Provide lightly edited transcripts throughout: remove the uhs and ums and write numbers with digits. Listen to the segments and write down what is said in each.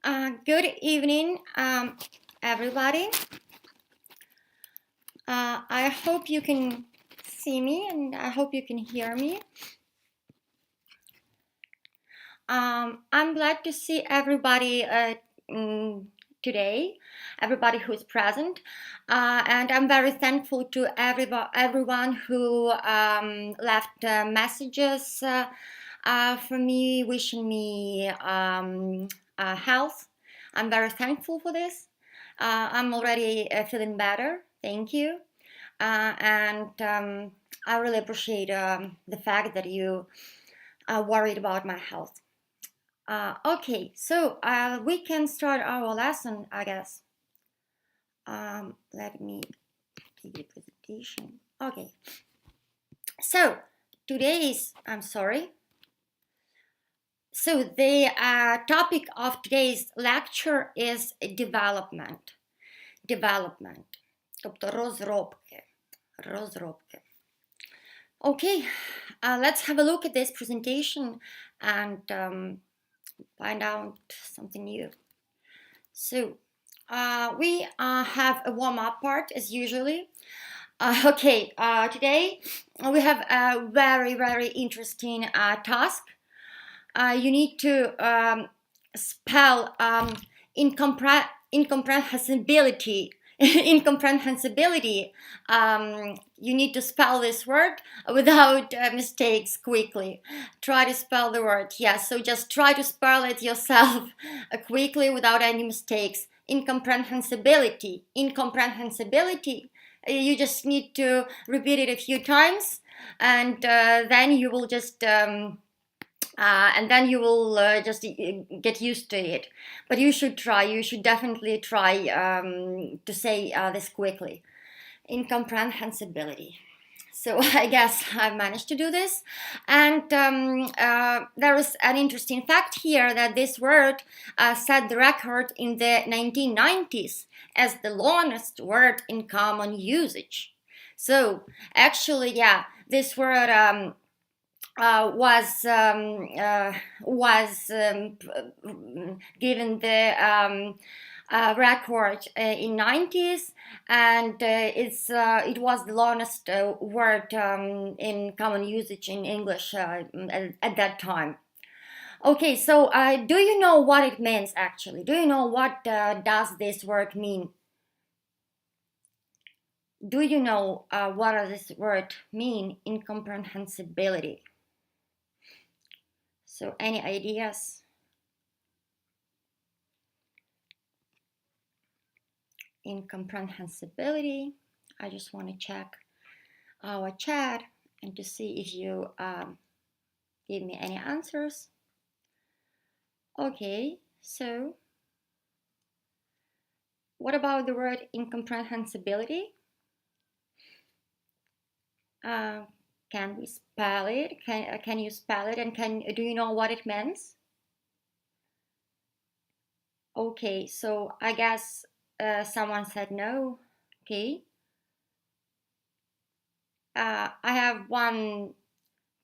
Good evening, everybody. I hope you can see me and I hope you can hear me. I'm glad to see everybody today, everybody who is present, and I'm very thankful to everyone who left messages for me, wishing me health. I'm very thankful for this. I'm already feeling better, thank you, and I really appreciate the fact that you are worried about my health. Okay, so we can start our lesson, I guess. Let me take the presentation. Okay, so So the topic of today's lecture is development. Тобто розробки. Okay, let's have a look at this presentation and find out something new. So we have a warm-up part as usually. Today we have a very interesting task. You need to spell incomprehensibility. You need to spell this word without mistakes quickly. Try to spell the word. Yes, so just try to spell it yourself quickly without any mistakes. Incomprehensibility. You just need to repeat it a few times, and then you will just just get used to it. But you should definitely try to say this quickly. Incomprehensibility. So I guess I've managed to do this. And there is an interesting fact here that this word set the record in the 1990s as the longest word in common usage. So actually, yeah, this word was given the record in 90s, and it was the longest word in common usage in English at that time. Okay, so do you know what it means actually? Do you know what does this word mean? Do you know what does this word mean? Incomprehensibility. So any ideas? Incomprehensibility. I just want to check our chat and to see if you give me any answers. Okay, so what about the word incomprehensibility? Can we spell it? Can you spell it? And do you know what it means? Okay, so I guess someone said no. Okay. I have one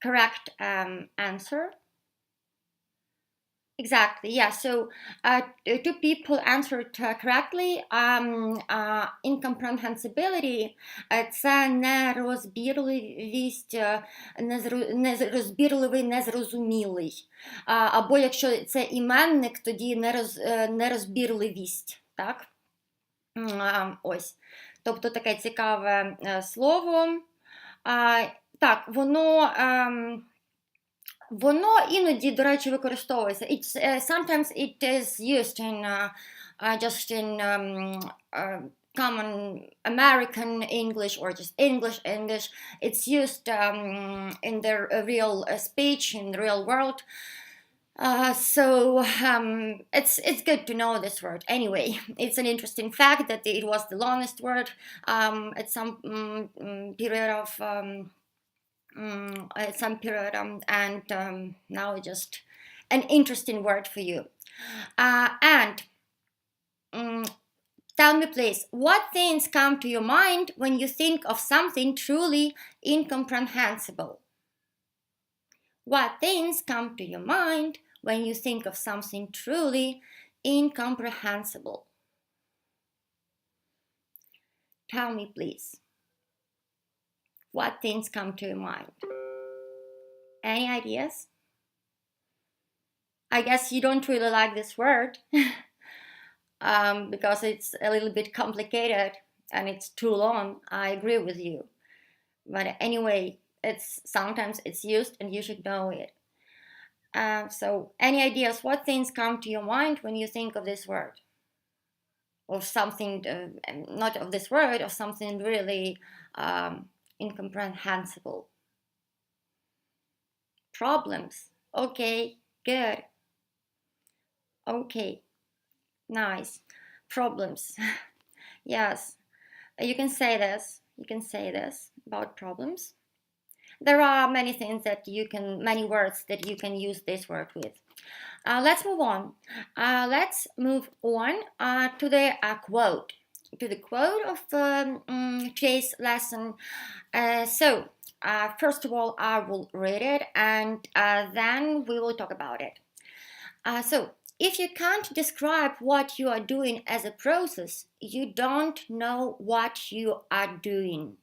correct answer. Exactly, yeah. So two people answered correctly. Incomprehensibility – це нерозбірливість, нерозбірливий, незрозумілий. Або якщо це іменник, тоді нерозбірливість. Так? Ось. Тобто таке цікаве слово. Так, воно іноді, до речі, використовується. Sometimes it is used in just in common American English or just English. It's used in the real speech, in the real world. So it's good to know this word. Anyway, it's an interesting fact that it was the longest word at some period of and now just an interesting word for you. And tell me please, what things come to your mind when you think of something truly incomprehensible? What things come to your mind when you think of something truly incomprehensible. Tell me, please, what things come to your mind? Any ideas? I guess you don't really like this word because it's a little bit complicated and it's too long. I agree with you. But anyway, sometimes it's used and you should know it. So any ideas? What things come to your mind when you think of this word? Or something, not of this word, or something really incomprehensible. Problems. Okay, good. Okay, nice. Problems. Yes, you can say this. You can say this about problems. There are many things that many words that you can use this word with. Let's move on. Let's move on to the quote. To the quote of today's lesson. First of all, I will read it and then we will talk about it. If you can't describe what you are doing as a process, you don't know what you are doing.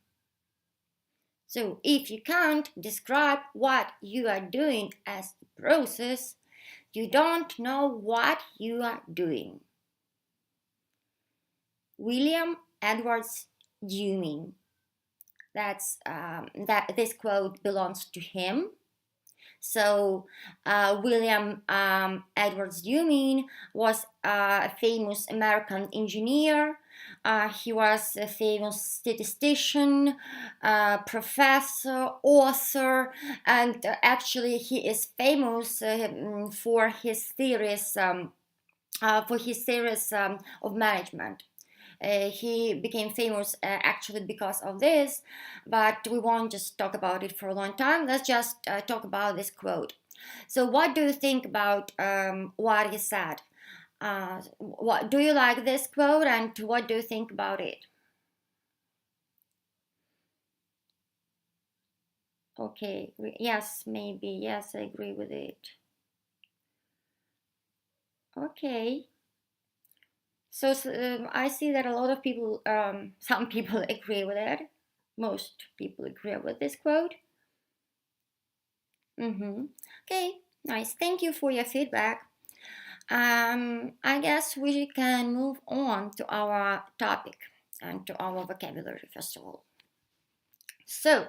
So if you can't describe what you are doing as a process, you don't know what you are doing. William Edwards Dewey. This quote belongs to him. So William Edwards Dewey was a famous American engineer. He was a famous statistician, professor, author, and actually he is famous for his theories of management. He became famous actually because of this, but we won't just talk about it for a long time. Let's just talk about this quote. So what do you think about what he said? What do you like this quote and what do you think about it? Okay, yes, maybe, yes, I agree with it. Okay. So I see that a lot of people, some people agree with it. Most people agree with this quote. Okay, nice. Thank you for your feedback. I guess we can move on to our topic and to our vocabulary, first of all. So,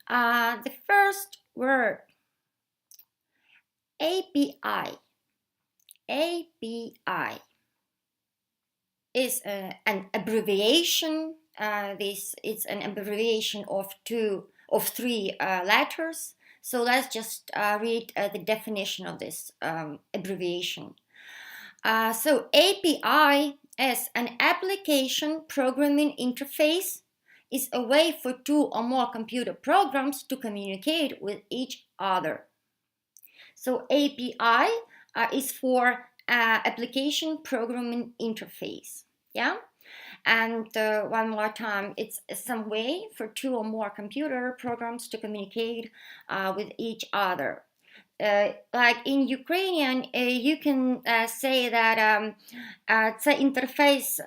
the first word, API. API is an abbreviation. It's an abbreviation of three letters. So let's just read the definition of this abbreviation. So API is an application programming interface. Is a way for two or more computer programs to communicate with each other. So API is for application programming interface. Yeah. And one more time, it's some way for two or more computer programs to communicate with each other. Like in Ukrainian, you can say that це інтерфейс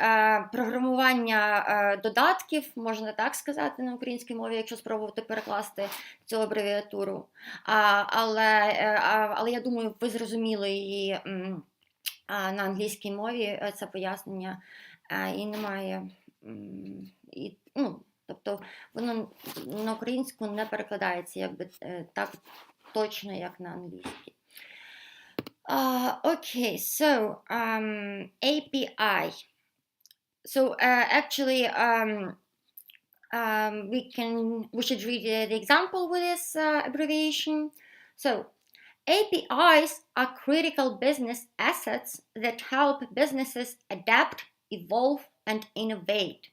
програмування додатків, можна так сказати на українській мові, якщо спробувати перекласти цю абревіатуру. Але я думаю, ви зрозуміли її на англійській мові, це пояснення, і немає, тобто воно на українську не перекладається якби так точно, як на англійській. Okay, so API. So actually, we should read the example with this abbreviation. So APIs are critical business assets that help businesses adapt, evolve, and innovate.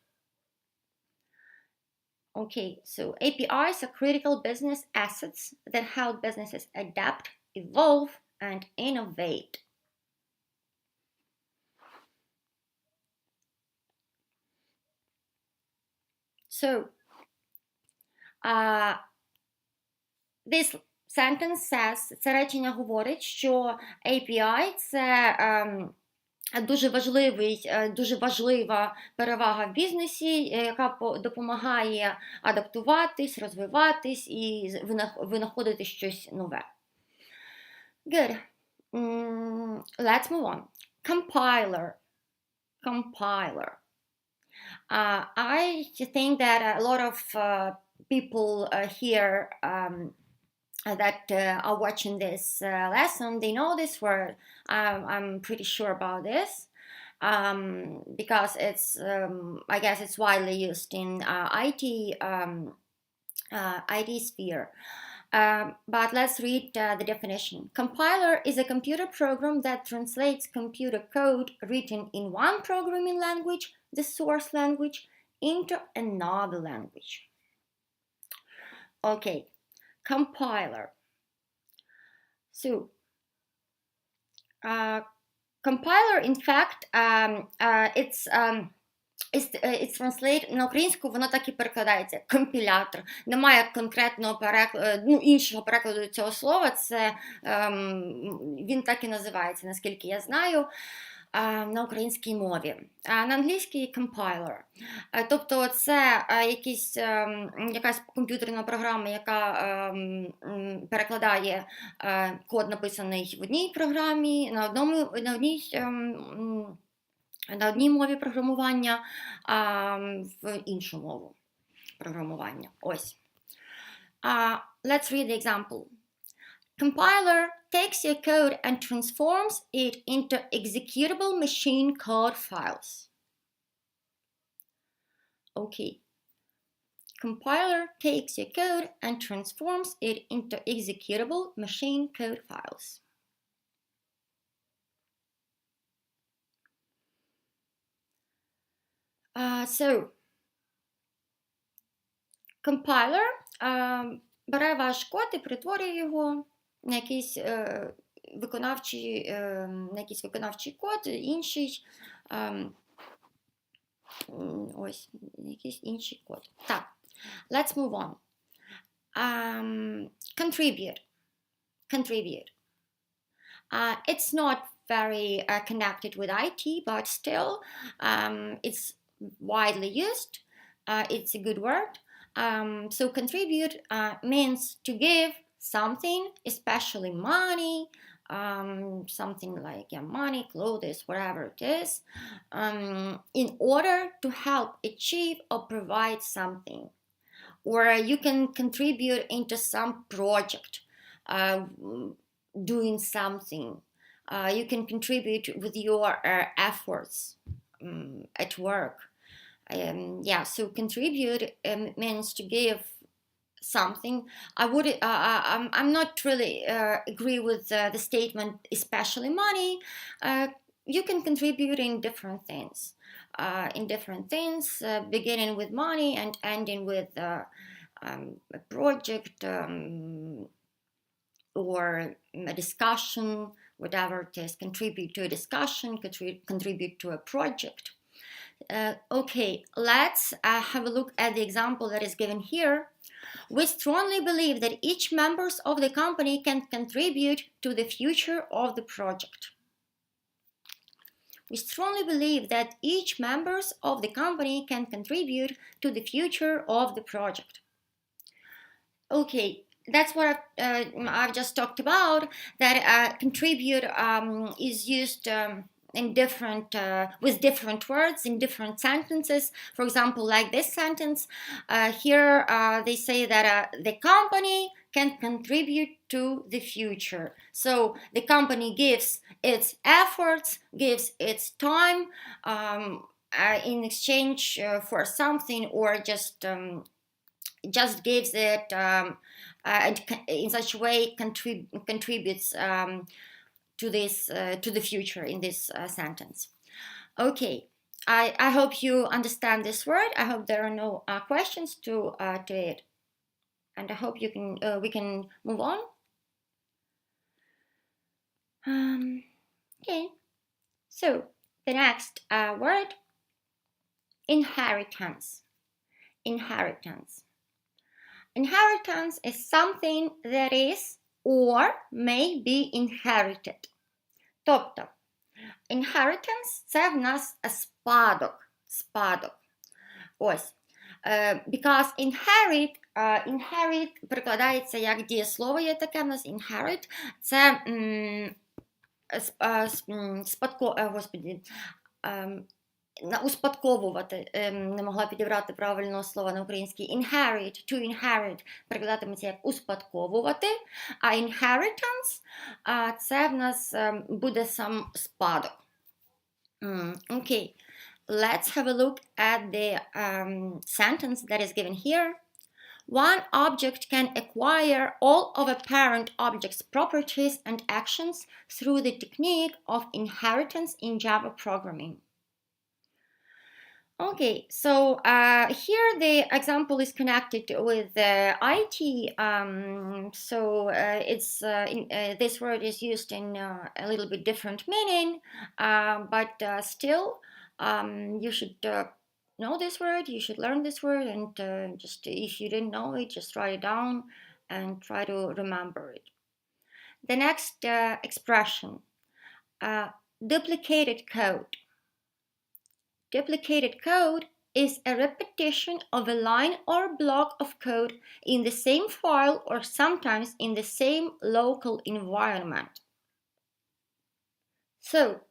Okay, so APIs are critical business assets that help businesses adapt, evolve, and innovate. So, this sentence says, це речення говорить, що API – це дуже важлива перевага в бізнесі, яка допомагає адаптуватись, розвиватись і винаходити щось нове. Good. Let's move on. Compiler. I think that a lot of people here that are watching this lesson, they know this word. I'm pretty sure about this because it's, I guess it's widely used in IT sphere. But let's read the definition. Compiler is a computer program that translates computer code written in one programming language, the source language, into another language. Okay, compiler. So, compiler, in fact, it's translated на українську, воно так і перекладається компілятор. Немає конкретного іншого перекладу цього слова, це він так і називається, наскільки я знаю, на українській мові. На англійській compiler. Тобто це якась комп'ютерна програма, яка перекладає код, написаний в одній програмі, на одній мові програмування, а в іншу мову програмування. Ось. Let's read the example. Compiler takes your code and transforms it into executable machine code files. Okay. Compiler takes your code and transforms it into executable machine code files. So, compiler бере ваш код і перетворює його на якийсь виконавчий код, інший, ось, якийсь інший код. Так, let's move on. Contribute. It's not very connected with IT, but still, it's widely used. It's a good word. So contribute means to give something, especially money, something like money, clothes, whatever it is, in order to help achieve or provide something. Or you can contribute into some project, doing something. You can contribute with your efforts at work. So contribute means to give something. I'm not really agree with the statement, especially money. You can contribute in different things. Beginning with money and ending with a project or a discussion, whatever it is. Contribute to a discussion, contribute to a project. Okay, let's have a look at the example that is given here. We strongly believe that each member of the company can contribute to the future of the project. We strongly believe that each member of the company can contribute to the future of the project. Okay, that's what I've just talked about, that contribute is used in with different words in different sentences. For example, like this sentence, here they say that the company can contribute to the future. So the company gives its efforts, gives its time in exchange for something, or just gives it and in such a way contributes to the future in this sentence. Okay, I hope you understand this word. I hope there are no questions to it, and I hope we can move on. Okay, so the next word, inheritance. Inheritance is something that is or may be inherited. Тобто, inheritance – це в нас спадок. Ось. Because inherit перекладається як дієслово, є таке в нас inherit. Це успадковувати, не могла підібрати правильного слова на українській. Inherit, to inherit перекладатиметься як успадковувати, а inheritance це в нас буде сам спадок. Окей. Let's have a look at the sentence that is given here. One object can acquire all of a parent object's properties and actions through the technique of inheritance in Java programming. Okay, so here the example is connected with IT. This word is used in a little bit different meaning, but still. You should know this word, you should learn this word, and just if you didn't know it, just write it down and try to remember it. The next expression, duplicated code. Duplicated code is a repetition of a line or block of code in the same file or sometimes in the same local environment. So,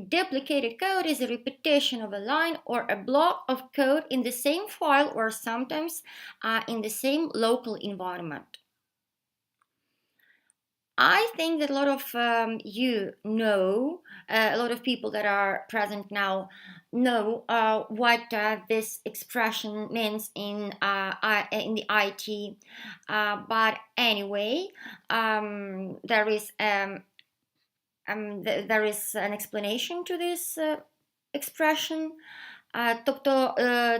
duplicated code is a repetition of a line or a block of code in the same file or sometimes in the same local environment. I think that a lot of you know, a lot of people that are present now know what this expression means in the IT. But anyway, there is an explanation to this expression. Тобто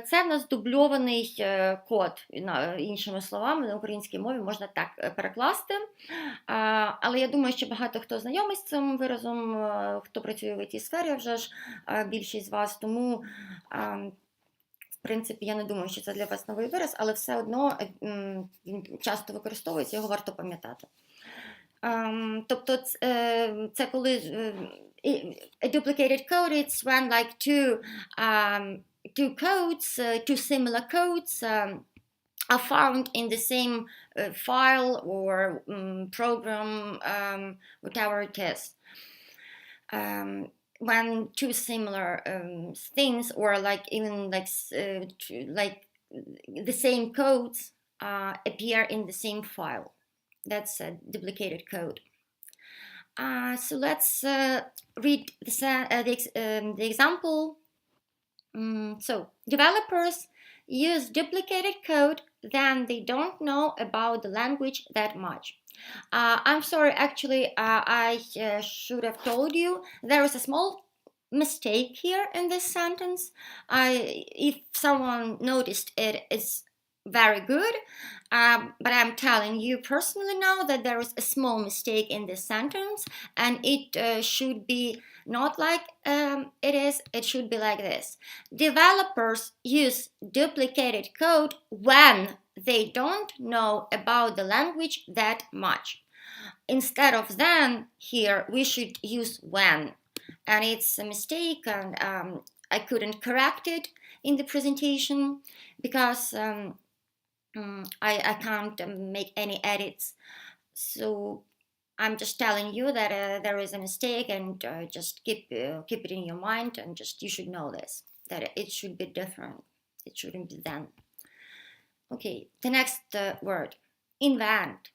це в нас дубльований код, іншими словами, на українській мові можна так перекласти. Але я думаю, що багато хто знайомий з цим виразом, хто працює в ІТ-сфері, вже ж більшість з вас, тому, в принципі, я не думаю, що це для вас новий вираз, але все одно він часто використовується, його варто пам'ятати. Тобто це коли a duplicated code, it's when like two codes, two similar codes are found in the same file or program, whatever it is. When two similar things or like even like the same codes appear in the same file. That's a duplicated code. So let's read the example. So developers use duplicated code, then they don't know about the language that much. I'm sorry, actually, I should have told you there is a small mistake here in this sentence. If someone noticed it, it's very good, but I'm telling you personally now that there is a small mistake in this sentence, and it should be not like it should be like this. Developers use duplicated code when they don't know about the language that much. Instead of then, here we should use when, and it's a mistake, and I couldn't correct it in the presentation because I can't make any edits, so I'm just telling you that there is a mistake, and just keep it in your mind, and just you should know this, that it should be different. It shouldn't be then. Okay, the next word, invent.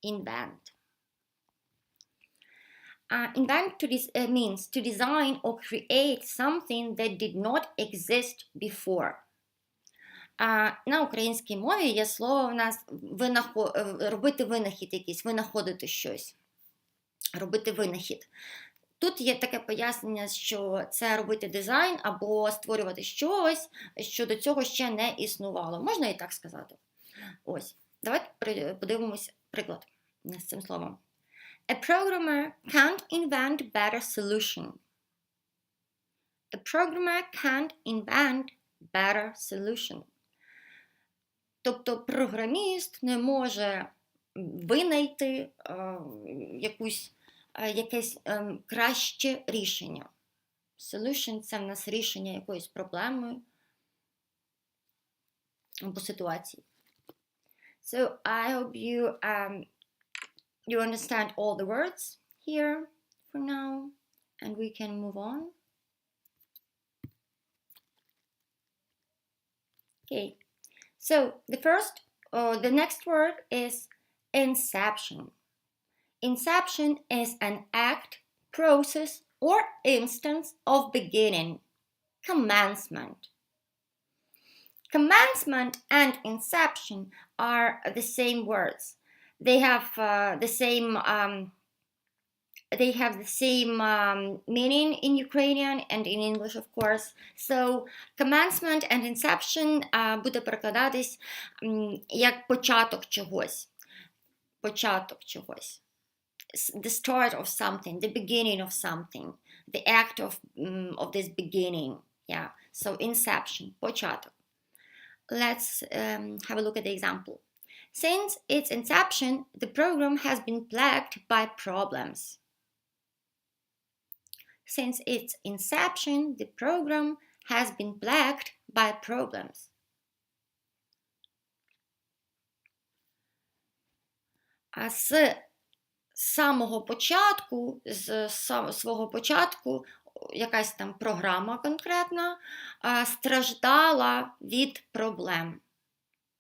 Invent. Invent means to design or create something that did not exist before. На українській мові є слово в нас робити винахід якийсь, винаходити щось, робити винахід. Тут є таке пояснення, що це робити дизайн або створювати щось, що до цього ще не існувало. Можна і так сказати. Ось, давайте подивимось приклад з цим словом. A programmer can't invent better solution. A programmer can't invent better solution. Тобто програміст не може винайти якесь краще рішення. Solution – це в нас рішення якоїсь проблеми або ситуації. So I hope you understand all the words here for now, and we can move on. Okay, so the next word is inception. Inception is an act, process, or instance of beginning, commencement. Commencement and inception are the same words. They have the same meaning in Ukrainian and in English, of course. So, commencement and inception буде перекладатись як початок чогось. Початок чогось. The start of something, the beginning of something, the act of this beginning. Yeah. So, inception, початок. Let's have a look at the example. Since its inception, the program has been plagued by problems. Since its inception, the program has been plagued by problems. А з самого початку, з свого початку, якась там програма конкретна страждала від проблем.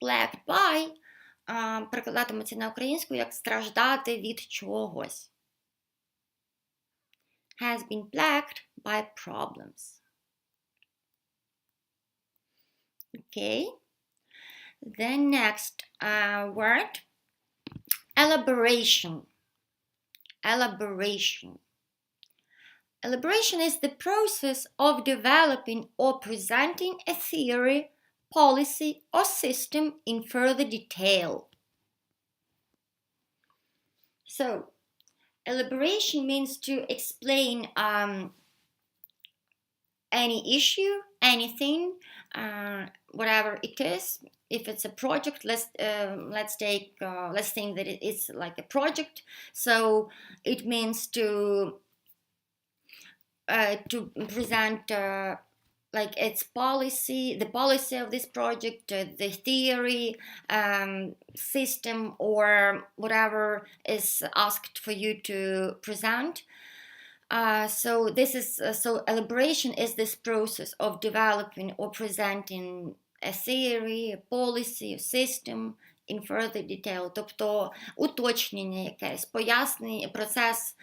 Plagued by перекладатиметься на українську як страждати від чогось. Has been plagued by problems. Okay. The next word, elaboration. Elaboration. Elaboration is the process of developing or presenting a theory, policy, or system in further detail. So, elaboration means to explain any issue, anything, whatever it is. If it's a project, let's think that it's like a project. So it means to present like its policy, the policy of this project, the theory, system, or whatever is asked for you to present. So elaboration is this process of developing or presenting a theory, a policy, a system in further detail. Тобто уточнення якесь, пояснення, процес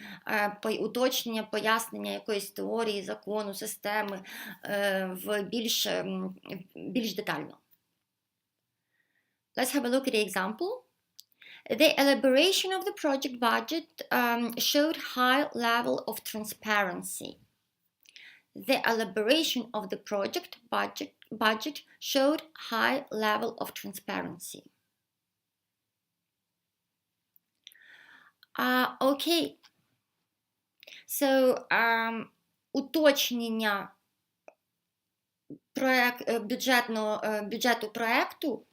уточнення, пояснення якоїсь теорії, закону, системи більш детально. Let's have a look at the example. The elaboration of the project budget showed high level of transparency. The elaboration of the project budget showed high level of transparency. Okay. So, уточнення бюджету проекту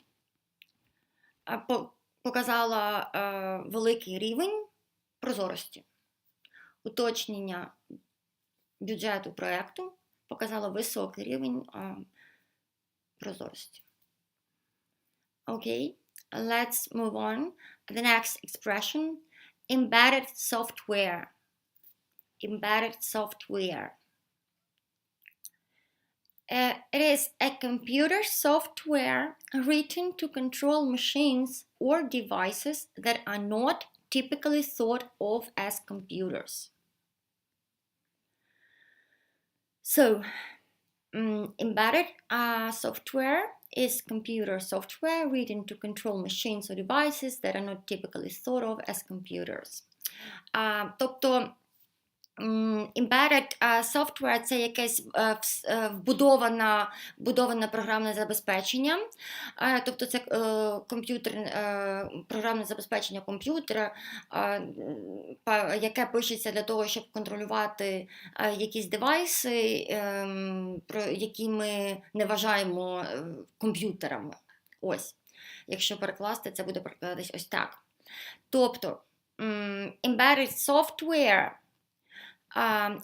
показала великий рівень прозорості. Уточнення бюджету проекту показало високий рівень прозорості. Okay, let's move on. The next expression, embedded software. Embedded software. It is a computer software written to control machines or devices that are not typically thought of as computers. So, embedded software is computer software written to control machines or devices that are not typically thought of as computers. Тобто, embedded software – це якесь вбудоване програмне забезпечення, тобто це програмне забезпечення комп'ютера, яке пишеться для того, щоб контролювати якісь девайси, які ми не вважаємо комп'ютерами. Ось, якщо перекласти, це буде перекладатись ось так. Тобто, embedded software, I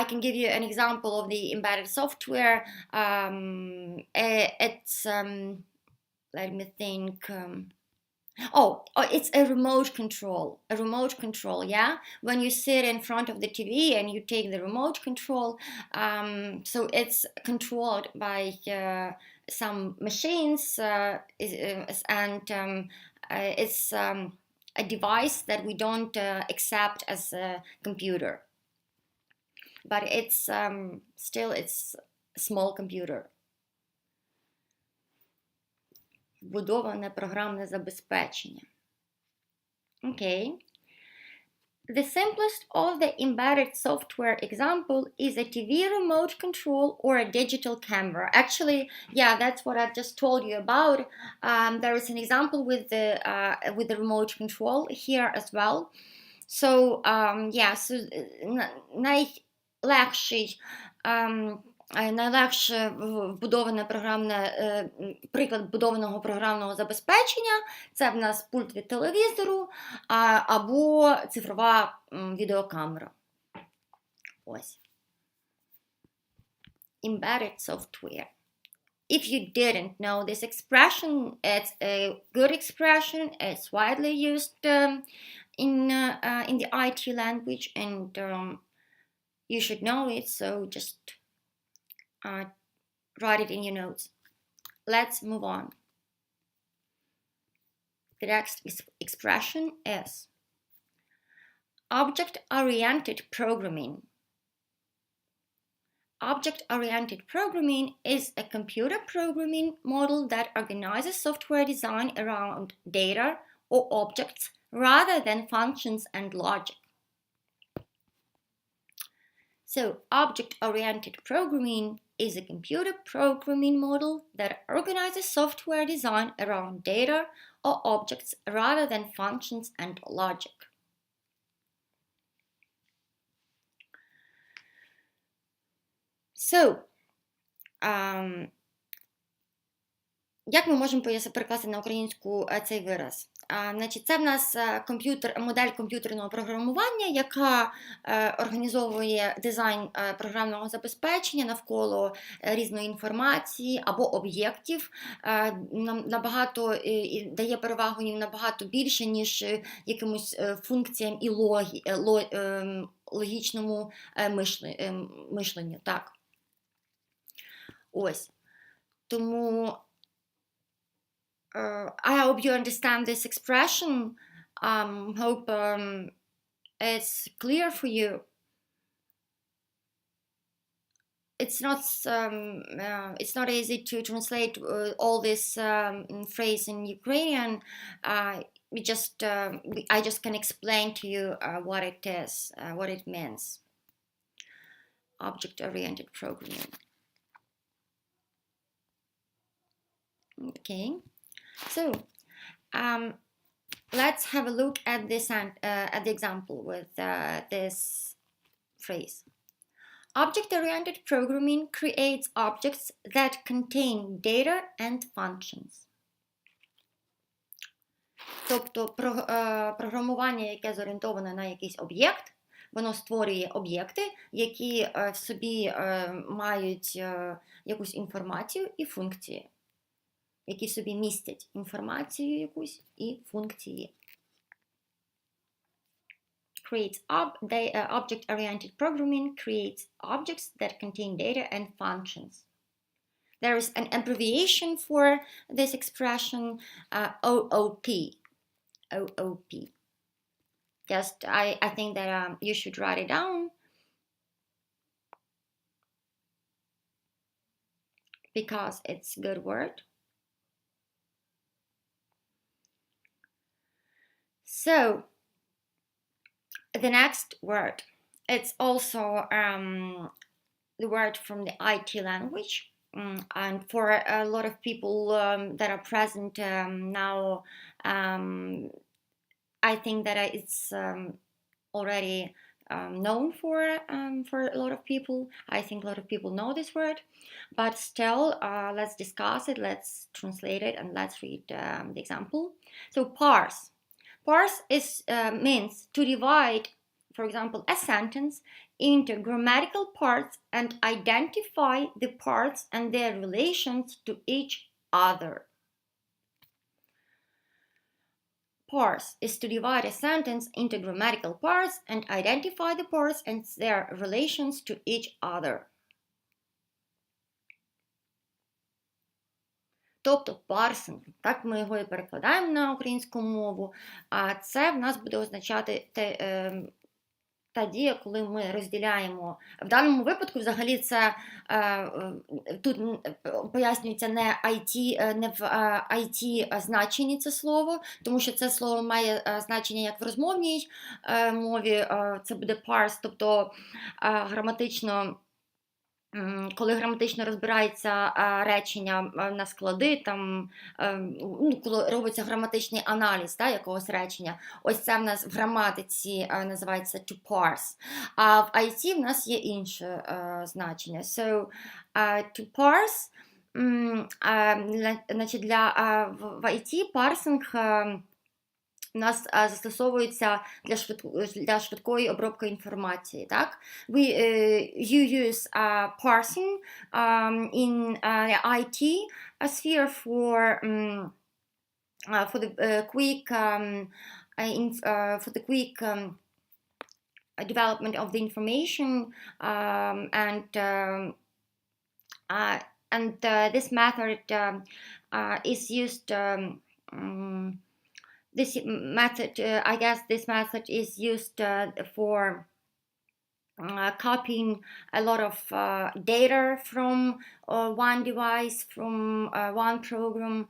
can give you an example of the embedded software. Let me think. It's a remote control, yeah? When you sit in front of the TV and you take the remote control, so it's controlled by some machines, and it's a device that we don't accept as a computer. But it's still it's a small computer. Вбудоване програмне забезпечення. Okay. The simplest of the embedded software example is a TV remote control or a digital camera. Actually, yeah, that's what I just told you about. There is an example with the remote control here as well. So, найлегше вбудоване приклад вбудованого програмного забезпечення – це в нас пульт від телевізору або цифрова відеокамера. Ось. Embedded software. If you didn't know this expression, it's a good expression. It's widely used in the IT language, and you should know it, so just write it in your notes. Let's move on. The next expression is object-oriented programming. Object-oriented programming is a computer programming model that organizes software design around data or objects rather than functions and logic. So, object-oriented programming is a computer programming model that organizes software design around data or objects rather than functions and logic. So, як ми можемо перекласти на українську цей вираз? Значить, це в нас модель комп'ютерного програмування, яка організовує дизайн програмного забезпечення навколо різної інформації або об'єктів, дає перевагу їм набагато більше, ніж якимось функціям і логічному мишленню. Так. Ось. Тому I hope you understand this expression. Hope it's clear for you. It's not easy to translate all this phrase in Ukrainian. I just can explain to you what it is, what it means. Object-oriented programming. Okay. So, let's have a look at at the example with this phrase. Object-oriented programming creates objects that contain data and functions. Тобто програмування, яке зорієнтоване на якийсь об'єкт, воно створює об'єкти, які в собі мають якусь інформацію і функції, які в собі містять інформацію якусь і функції. Object-oriented programming creates objects that contain data and functions. There is an abbreviation for this expression, OOP. OOP. I think that you should write it down, because it's a good word. So, the next word, it's also the word from the IT language, and for a lot of people that are present now, I think that it's already known for a lot of people. I think a lot of people know this word, but still, let's discuss it, let's translate it, and let's read the example. So parse. Parse means to divide, for example, a sentence into grammatical parts and identify the parts and their relations to each other. Parse is to divide a sentence into grammatical parts and identify the parts and their relations to each other. Тобто парсинг, так ми його і перекладаємо на українську мову, а це в нас буде означати та дія, коли ми розділяємо. В даному випадку взагалі це тут пояснюється не в IT значенні це слово, тому що це слово має значення як в розмовній мові, це буде parse, тобто граматично. Коли граматично розбирається речення на склади, там, коли робиться граматичний аналіз якогось речення, ось це в нас в граматиці називається to parse. А в IT в нас є інше значення. So, to parse, значить, в IT парсинг у нас застосовується для швидкої обробки інформації. Так? You use parsing in the IT sphere for the quick development of the information, and this method is used. I guess this method is used for copying a lot of data from one device, from one program,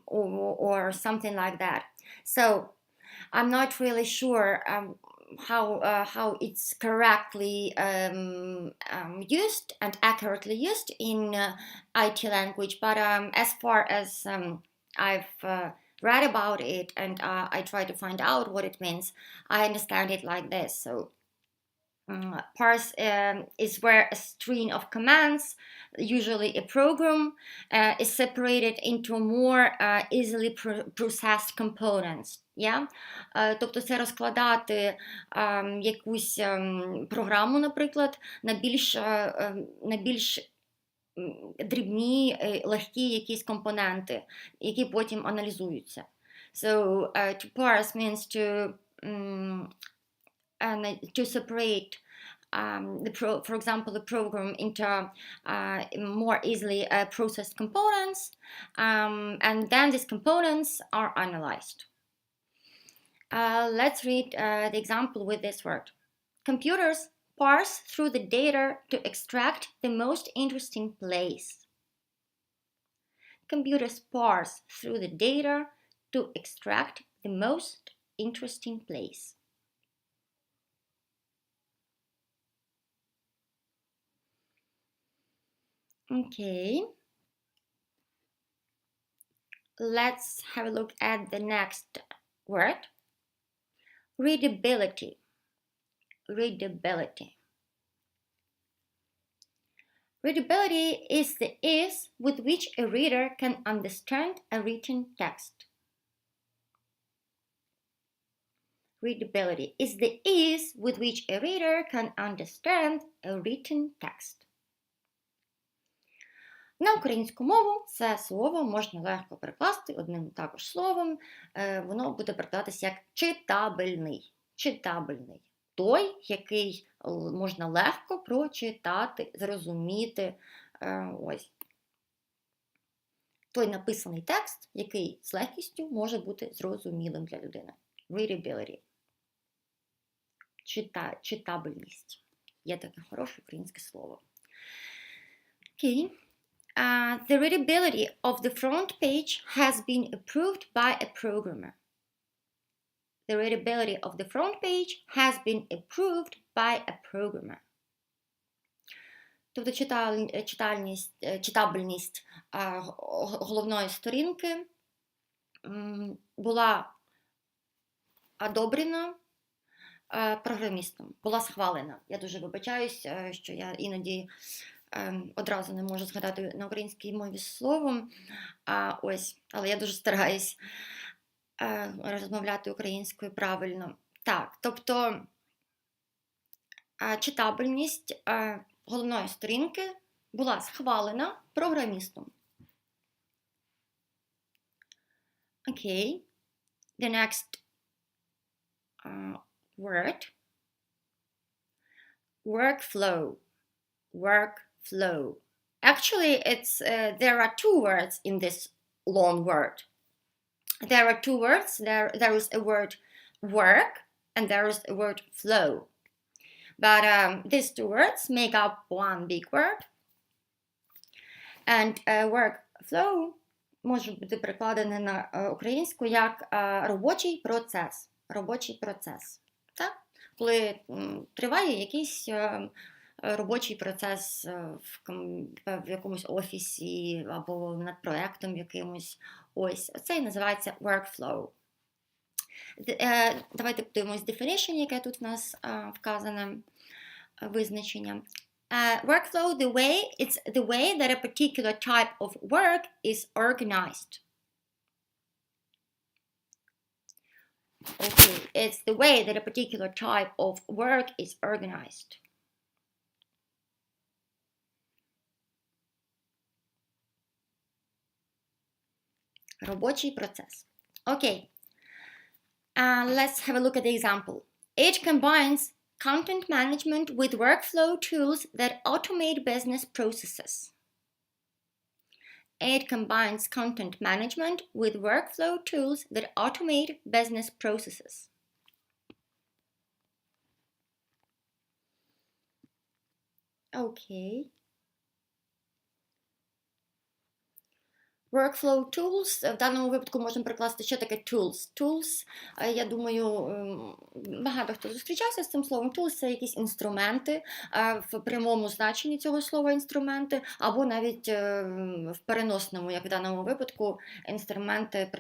or something like that. So I'm not really sure how it's correctly used and accurately used in IT language, but as far as I've read about it and I try to find out what it means, I understand it like this. So parse is where a string of commands, usually a program, is separated into more easily processed components. Yeah? Тобто це розкладати якусь програму, наприклад, на більш дрібні, легкі якісь компоненти, які потім аналізуються. So, to parse means to separate, for example, the program into more easily processed components, and then these components are analyzed. Let's read the example with this word. Computers parse through the data to extract the most interesting place. Computers parse through the data to extract the most interesting place. Okay. Let's have a look at the next word. Readability. Readability. Readability is the ease with which a reader can understand a written text. Readability is the ease with which a reader can understand a written text. На українську мову це слово можна легко перекласти одним також словом. Воно буде перекладатися як читабельний. Читабельний. Той, який можна легко прочитати, зрозуміти. Ось. Той написаний текст, який з легкістю може бути зрозумілим для людини. Readability. Читабельність. Є таке хороше українське слово. Okay. The readability of the front page has been approved by a programmer. The readability of the front page has been approved by a programmer. Тобто читабельність головної сторінки була одобрена програмістом. Була схвалена. Я дуже вибачаюсь, що я іноді одразу не можу згадати на українській мові словом. Але я дуже стараюсь розмовляти українською правильно. Так, тобто читабельність головної сторінки була схвалена програмістом. Okay. The next word. Workflow. Workflow. Actually, there are two words in this long word. There are two words. There is a word work and there is a word flow. But these two words make up one big word. And workflow може бути перекладений на українську як робочий процес. Робочий процес. Так? Коли триває якийсь робочий процес в якомусь офісі або над проєктом якимось. Ось, це і називається workflow. Давайте подивимось definition, яке тут в нас вказане визначення. Workflow, it's the way that a particular type of work is organized. Okay, it's the way that a particular type of work is organized. Робочий процес. Okay. Let's have a look at the example. It combines content management with workflow tools that automate business processes. It combines content management with workflow tools that automate business processes. Okay. Workflow tools, в даному випадку можемо прикласти, що таке tools. Tools, я думаю, багато хто зустрічався з цим словом. Tools – це якісь інструменти, в прямому значенні цього слова інструменти, або навіть в переносному, як в даному випадку, інструменти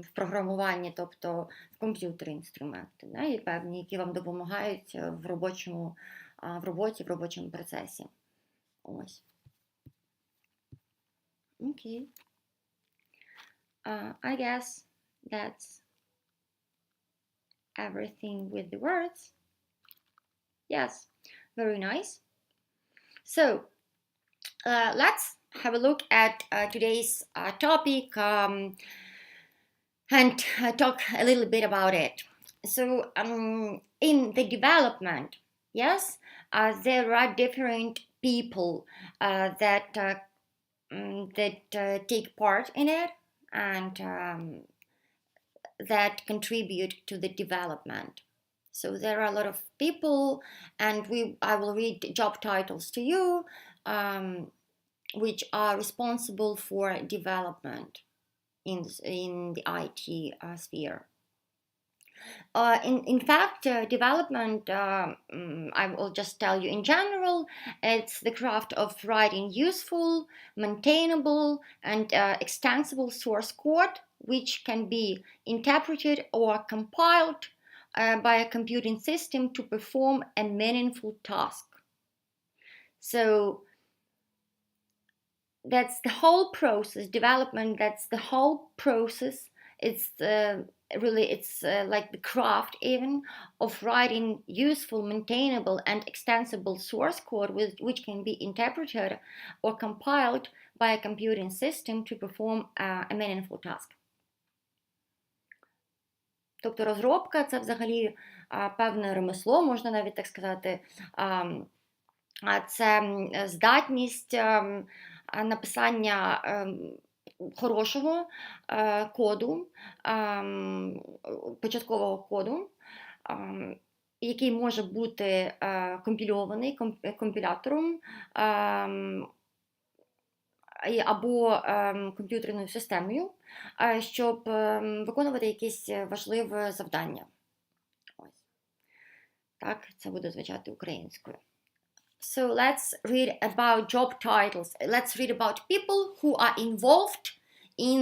в програмуванні, тобто в комп'ютері інструменти, і певні, які вам допомагають в роботі, в робочому процесі. Ось. Okay. I guess that's everything with the words. Yes, very nice. So, let's have a look at today's topic and talk a little bit about it. So, in the development, yes, there are different people that take part in it and that contribute to the development. So there are a lot of people, and I will read job titles to you, which are responsible for development in the IT sphere. In fact, development, I will just tell you in general, it's the craft of writing useful, maintainable, and extensible source code, which can be interpreted or compiled by a computing system to perform a meaningful task. So that's the whole process, development, that's the whole process. It's like the craft even of writing useful, maintainable, and extensible source code which can be interpreted or compiled by a computing system to perform a meaningful task. Тобто розробка – це взагалі певне ремесло, можна навіть так сказати. Це здатність написання хорошого коду, початкового коду, який може бути компільований компілятором або комп'ютерною системою, щоб виконувати якесь важливе завдання. Ось. Так, це буде звучати українською. So let's read about job titles. Let's read about people who are involved in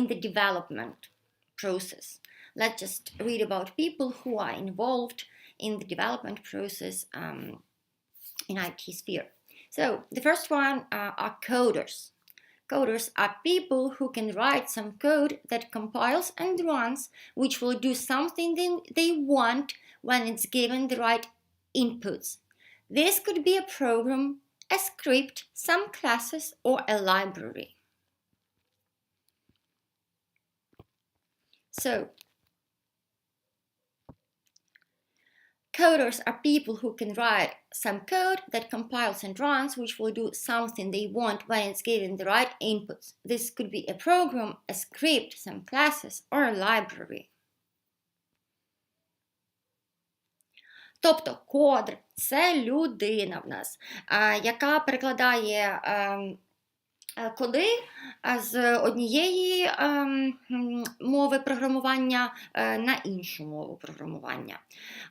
the development process. let's just read about people who are involved in the development process in IT sphere. So the first one are coders. Coders are people who can write some code that compiles and runs, which will do something they want when it's given the right inputs. This could be a program, a script, some classes, or a library. So, coders are people who can write some code that compiles and runs, which will do something they want when it's given the right inputs. This could be a program, a script, some classes, or a library. Тобто кодер – це людина в нас, яка перекладає коди з однієї мови програмування на іншу мову програмування.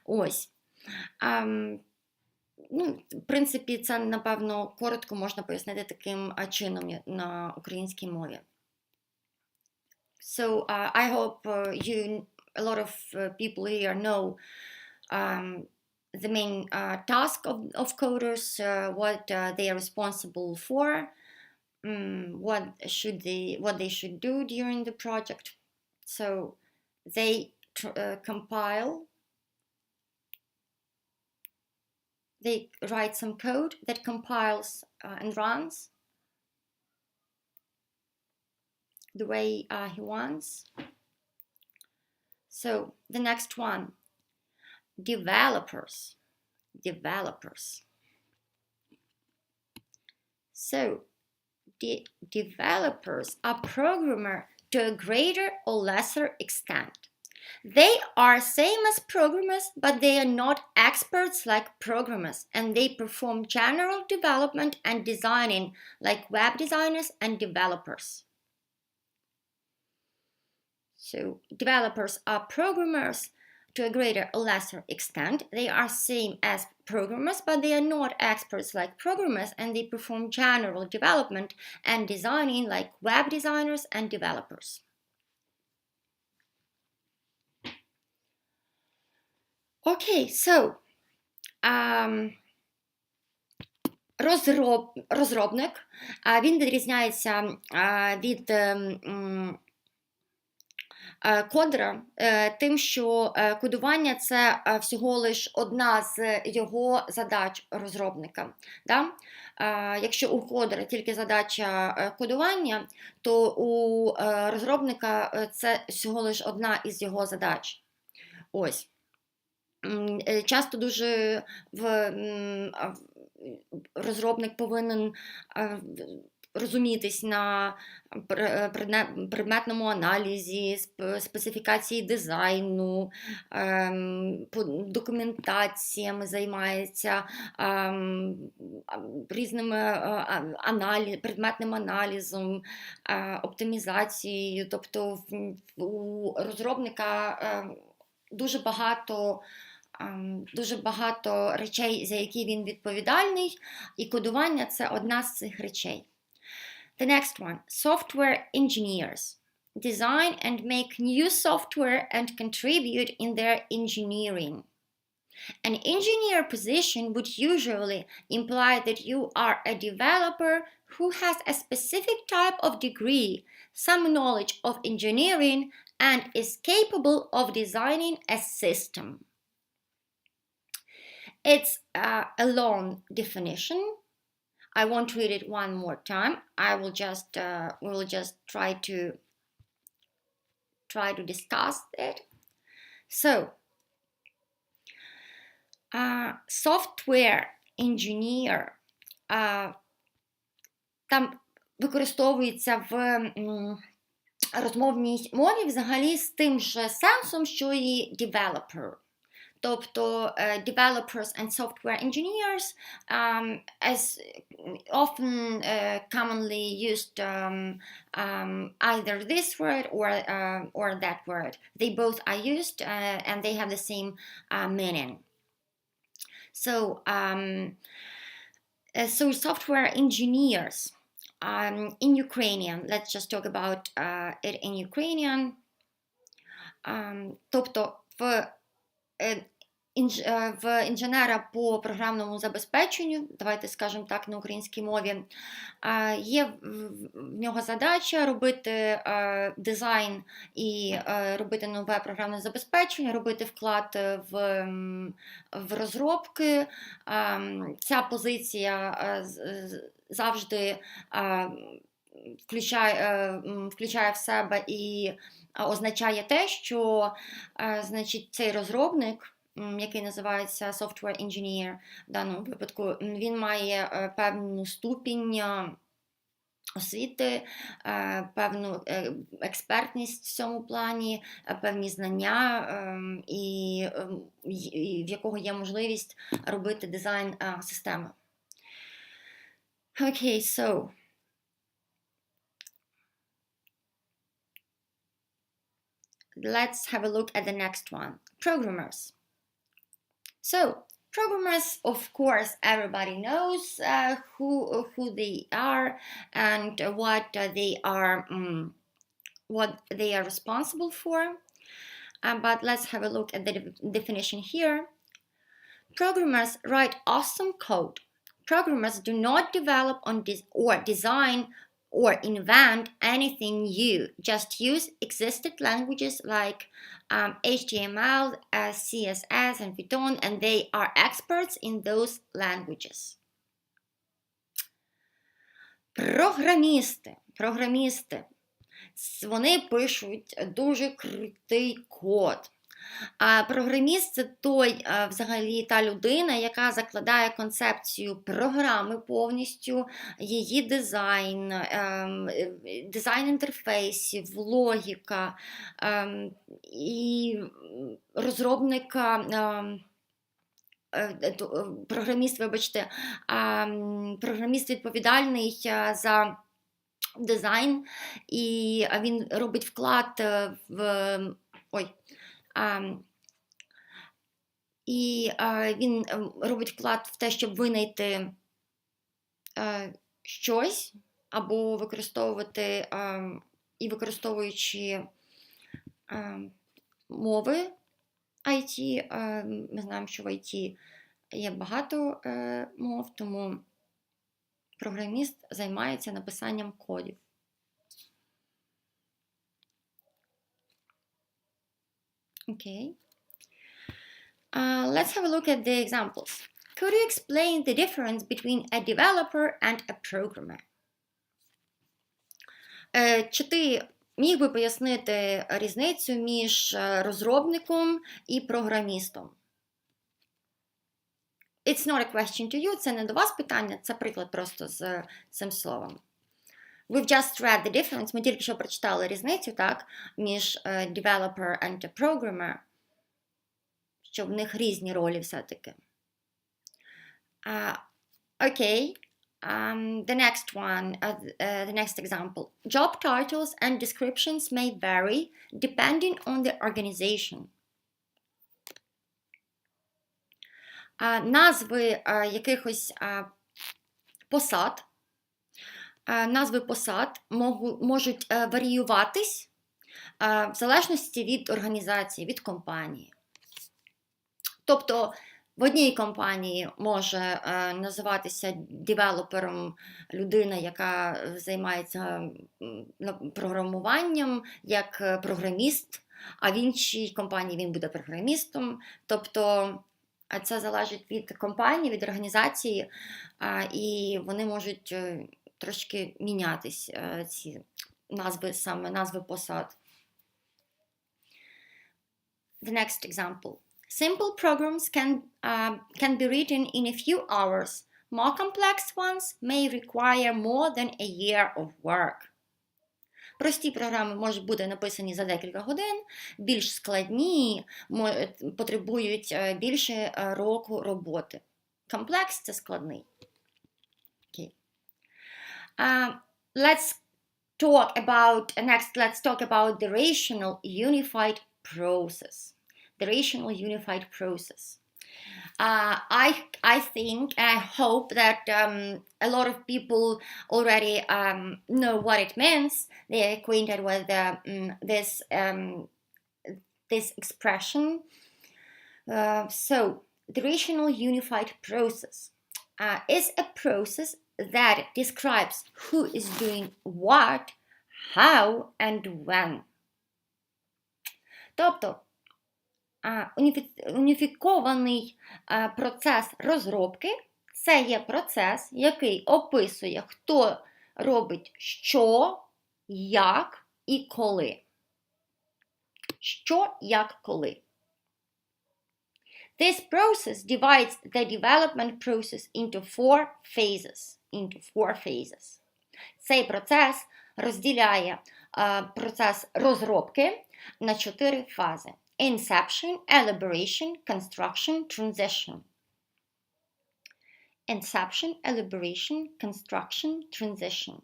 Ось. В принципі, це, напевно, коротко можна пояснити таким чином на українській мові. So, I hope a lot of people here know the main task of coders, what they are responsible for, what they should do during the project. So they compile, they write some code that compiles and runs the way he wants. So the next one. Developers. So, developers are programmers to a greater or lesser extent. They are same as programmers, but they are not experts like programmers, and they perform general development and designing like web designers and developers. So, developers are programmers to a greater or lesser extent. They are same as programmers, but they are not experts like programmers, and they perform general development and designing like web designers and developers. Okay, so розробник, він відрізняється від кодера тим, що кодування – це всього лиш одна з його задач розробника. Да? Якщо у кодера тільки задача кодування, то у розробника це всього лиш одна із його задач. Ось. Часто дуже розробник повинен розумітись на предметному аналізі, специфікації дизайну, документаціями займається, різними предметним аналізом, оптимізацією. Тобто у розробника дуже багато речей, за які він відповідальний, і кодування – це одна з цих речей. The next one, software engineers. Design and make new software and contribute in their engineering. An engineer position would usually imply that you are a developer who has a specific type of degree, some knowledge of engineering, and is capable of designing a system. It's a long definition. I won't read it one more time. We will just try to discuss it. So, software engineer там використовується в розмовній мові взагалі з тим же сенсом, що і developer. Тобто developers and software engineers as often commonly used either this word or that word. They both are used and they have the same meaning. So software engineers in Ukrainian. Let's just talk about it in Ukrainian. Тобто в інженера по програмному забезпеченню, давайте скажемо так на українській мові, є в нього задача робити дизайн і робити нове програмне забезпечення, робити вклад в розробки. Ця позиція завжди включає в себе і означає те, що значить, цей розробник, який називається software engineer в даному випадку, він має певну ступінь освіти, певну експертність в цьому плані, певні знання, і в якого є можливість робити дизайн системи. Okay, so let's have a look at the next one. Programmers. So, programmers, of course, everybody knows who they are and what they are responsible for. But let's have a look at the definition here. Programmers write awesome code. Programmers do not develop or design or invent anything new, just use existing languages like HTML, CSS, and Python, and they are experts in those languages. Програмісти, вони пишуть дуже крутий код. А програміст – це взагалі та людина, яка закладає концепцію програми повністю, її дизайн, дизайн інтерфейсів, логіка, і розробника, програміст відповідальний за дизайн, і він робить вклад він робить вклад в те, щоб винайти щось, або використовувати, і використовуючи мови IT. Ми знаємо, що в IT є багато мов, тому програміст займається написанням кодів. Okay. Let's have a look at the examples. Could you explain the difference between a developer and a programmer? Чи ти міг би пояснити різницю між розробником і програмістом? It's not a question to you, це не до вас питання, це приклад просто з цим словом. We've just read the difference, ми тільки що прочитали різницю, так, між developer and a programmer, що в них різні ролі все-таки. Okay, the next one, the next example. Job titles and descriptions may vary depending on the organization. Назви якихось посад, можуть варіюватись в залежності від організації, від компанії. Тобто в одній компанії може називатися девелопером людина, яка займається програмуванням, як програміст, а в іншій компанії він буде програмістом. Тобто це залежить від компанії, від організації, і вони можуть трошки мінятись, ці назви, саме назви посад. The next example. Simple programs can be written in a few hours. More complex ones may require more than a year of work. Прості програми можуть бути написані за декілька годин, більш складні потребують більше року роботи. Комплекс – це складний. Okay. Let's talk about the rational unified process. The rational unified process. I think, I hope that a lot of people already know what it means. They are acquainted with this expression. So, the rational unified process is a process that describes who is doing what, how and when. Тобто, уніфікований процес розробки – це є процес, який описує, хто робить що, як і коли. Що, як, коли. This process divides the development process into four phases. Цей процес розділяє процес розробки на 4 фази. Inception, elaboration, construction, transition. Inception, elaboration, construction, transition.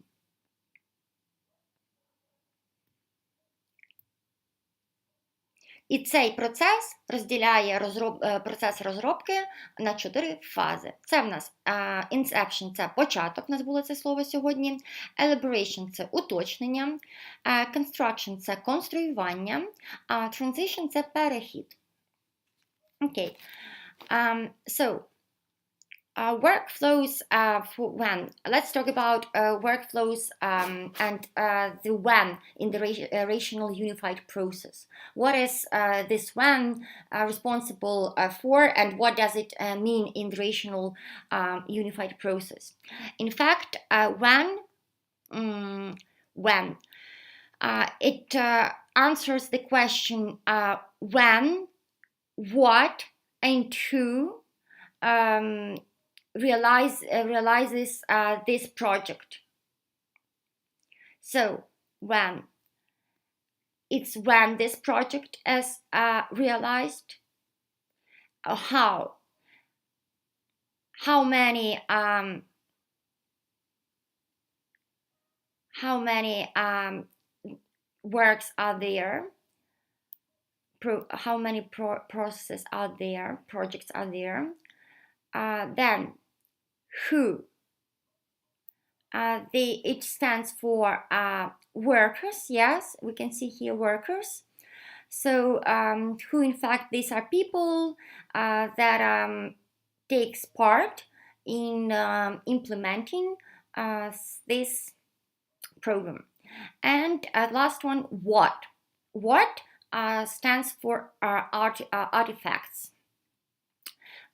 І цей процес розділяє процес розробки на 4 фази. Це в нас inception – це початок, у нас було це слово сьогодні. Elaboration – це уточнення. Construction – це конструювання. Transition – це перехід. Окей. So, workflows for when. Let's talk about workflows and the when in the rational unified process. What is this when responsible for, and what does it mean in the rational unified process? In fact, when it answers the question when, what, and who realizes this project. So, when this project is realized, how many works are there, how many processes are there, projects are there. Then, who? It stands for workers, yes, we can see here workers. So, who in fact, these are people that takes part in implementing this program. And last one, what? What stands for artifacts.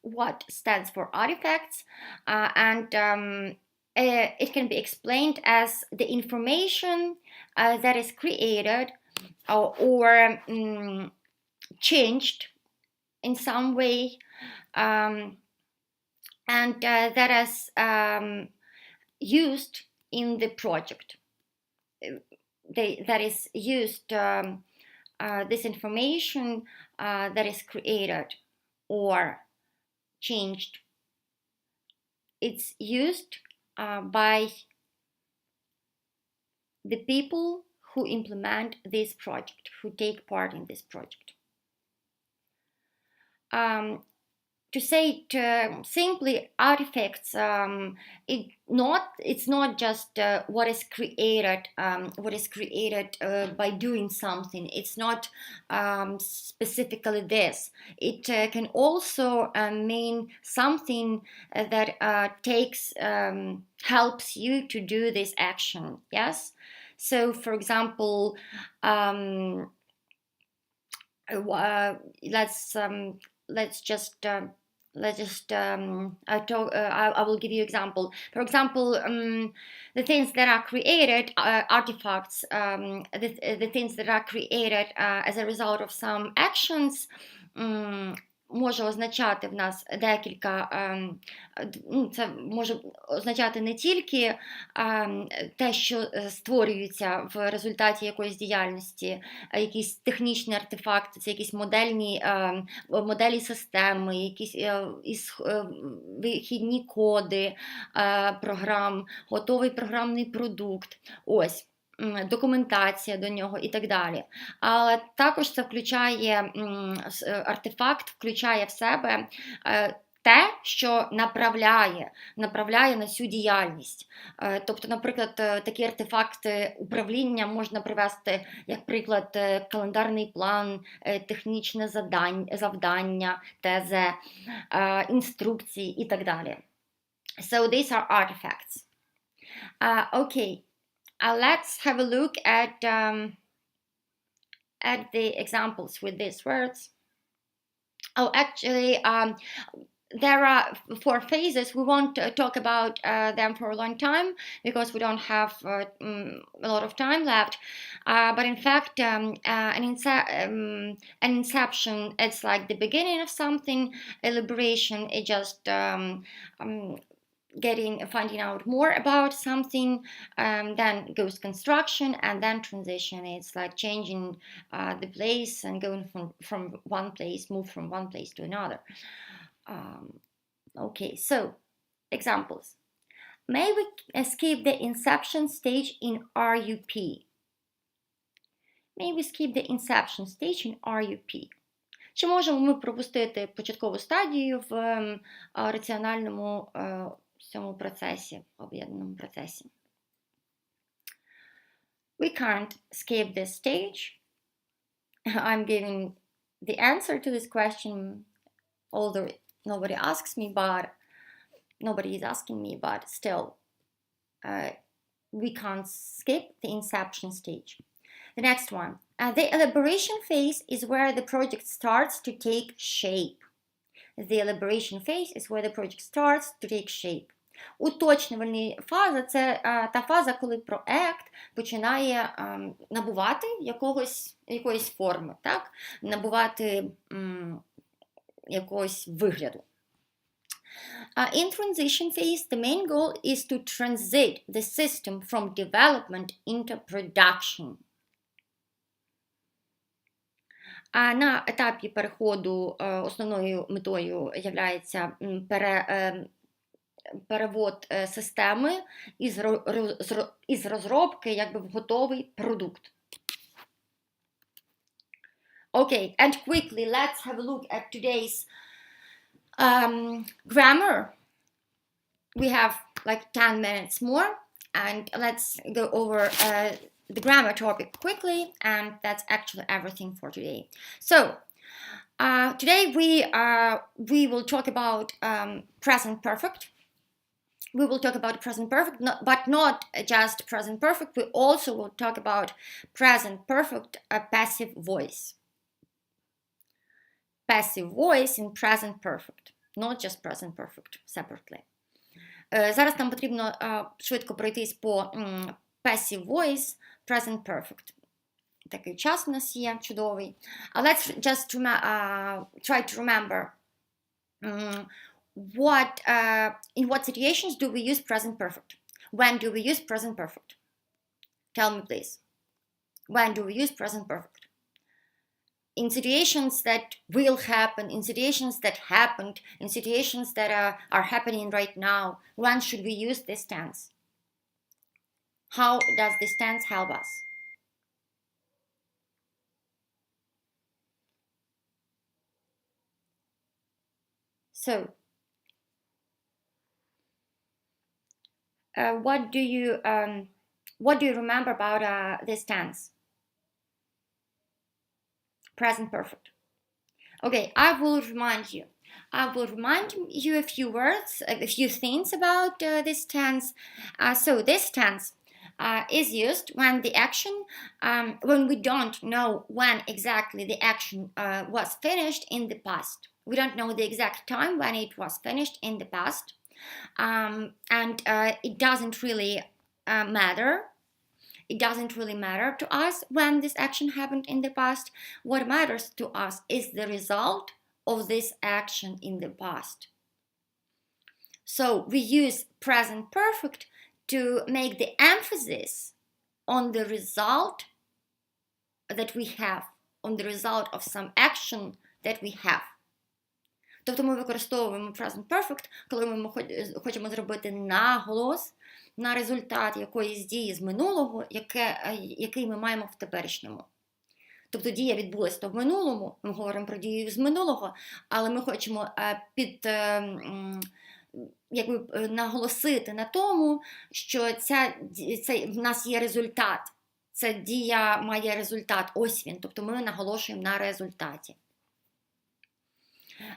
What stands for artifacts, and it can be explained as the information that is created or changed in some way, and that is used in the project. That is used, this information that is created or changed, it's used by the people who implement this project, who take part in this project. To say it simply, artifacts, it's not just what is created by doing something. It's not specifically this. It can also mean something that helps you to do this action. Yes. So, for example, I will give you example. For example, the things that are created, artifacts, the things that are created as a result of some actions, може означати в нас декілька, це може означати не тільки те, що створюється в результаті якоїсь діяльності, якісь технічні артефакти, це якісь моделі системи, якісь вихідні коди програм, готовий програмний продукт, ось. Документація до нього і так далі. Але також це включає, артефакт включає в себе те, що направляє на цю діяльність. Тобто, наприклад, такі артефакти управління можна привести, як приклад, календарний план, технічне завдання, ТЗ, інструкції і так далі. So these are artifacts. Okay, let's have a look at the examples with these words. Oh, actually, there are 4 phases. We won't talk about them for a long time because we don't have a lot of time left. But in fact, an inception, it's like the beginning of something. Elaboration is just finding out more about something. Then goes construction, and then transition. It's like changing the place and going from one place, move from one place to another. Okay, so examples. May we skip the inception stage in RUP? May we skip the inception stage in RUP? Чи можемо ми пропустити початкову стадію в раціональному цьому процесі, об'єднаному процесі? We can't skip this stage. I'm giving the answer to this question, although nobody asks me, but nobody is asking me, but still, we can't skip the inception stage. The next one. The elaboration phase is where the project starts to take shape. The elaboration phase is where the project starts to take shape. Уточнювальна фаза – це та фаза, коли проект починає набувати якоїсь форми, так? Набувати якогось вигляду. In transition phase, the main goal is to transit the system from development into production. А на етапі переходу основною метою є перевод системи із розробки якби в готовий продукт. Okay, and quickly let's have a look at today's grammar. We have like 10 minutes more, and let's go over the grammar topic quickly, and that's actually everything for today. So today we will talk about present perfect. We will talk about present perfect, but not just present perfect. We also will talk about present perfect passive voice. Passive voice in present perfect, not just present perfect separately. Зараз нам потрібно швидко пройтись по passive voice, present perfect. Такий час у нас є чудовий. Let's just try to remember in what situations do we use present perfect? When do we use present perfect? Tell me, please. When do we use present perfect? In situations that will happen, in situations that happened, in situations that are happening right now, when should we use this tense? How does this tense help us? So, what do you remember about this tense? Present perfect. Okay, I will remind you a few words, a few things about this tense. So this tense is used when the action, when we don't know when exactly the action was finished in the past. We don't know the exact time when it was finished in the past, and it doesn't really matter. It doesn't really matter to us when this action happened in the past. What matters to us is the result of this action in the past. So we use present perfect to make the emphasis on the result that we have, on the result of some action that we have. Тобто ми використовуємо present perfect, коли ми хочемо зробити наголос на результат якоїсь дії з минулого, який ми маємо в теперішньому. Тобто дія відбулася то в минулому, ми говоримо про дію з минулого, але ми хочемо наголосити на тому, що в нас є результат. Ця дія має результат, ось він, тобто ми наголошуємо на результаті.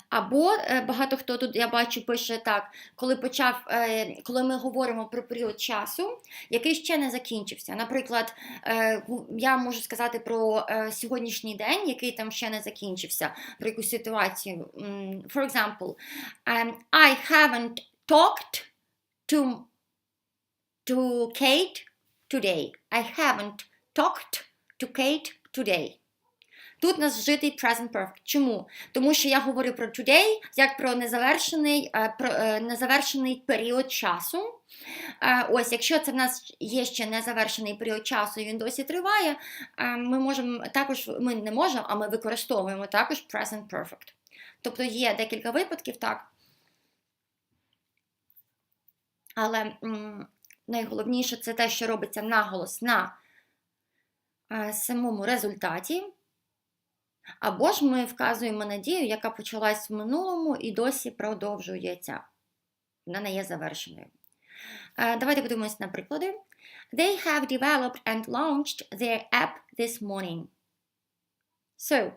Або багато хто тут, я бачу, пише так, коли ми говоримо про період часу, який ще не закінчився. Наприклад, я можу сказати про сьогоднішній день, який там ще не закінчився, про якусь ситуацію. For example, I haven't talked to Kate today. I haven't talked to Kate today. Тут у нас вжитий present perfect. Чому? Тому що я говорю про today, як про незавершений період часу. Ось, якщо це в нас є ще незавершений період часу і він досі триває, ми використовуємо також present perfect. Тобто є декілька випадків, так. Але найголовніше це те, що робиться наголос на самому результаті. Або ж ми вказуємо на дію, яка почалась в минулому і досі продовжується. Вона не є завершеною. Давайте подивимось на приклади. They have developed and launched their app this morning. So,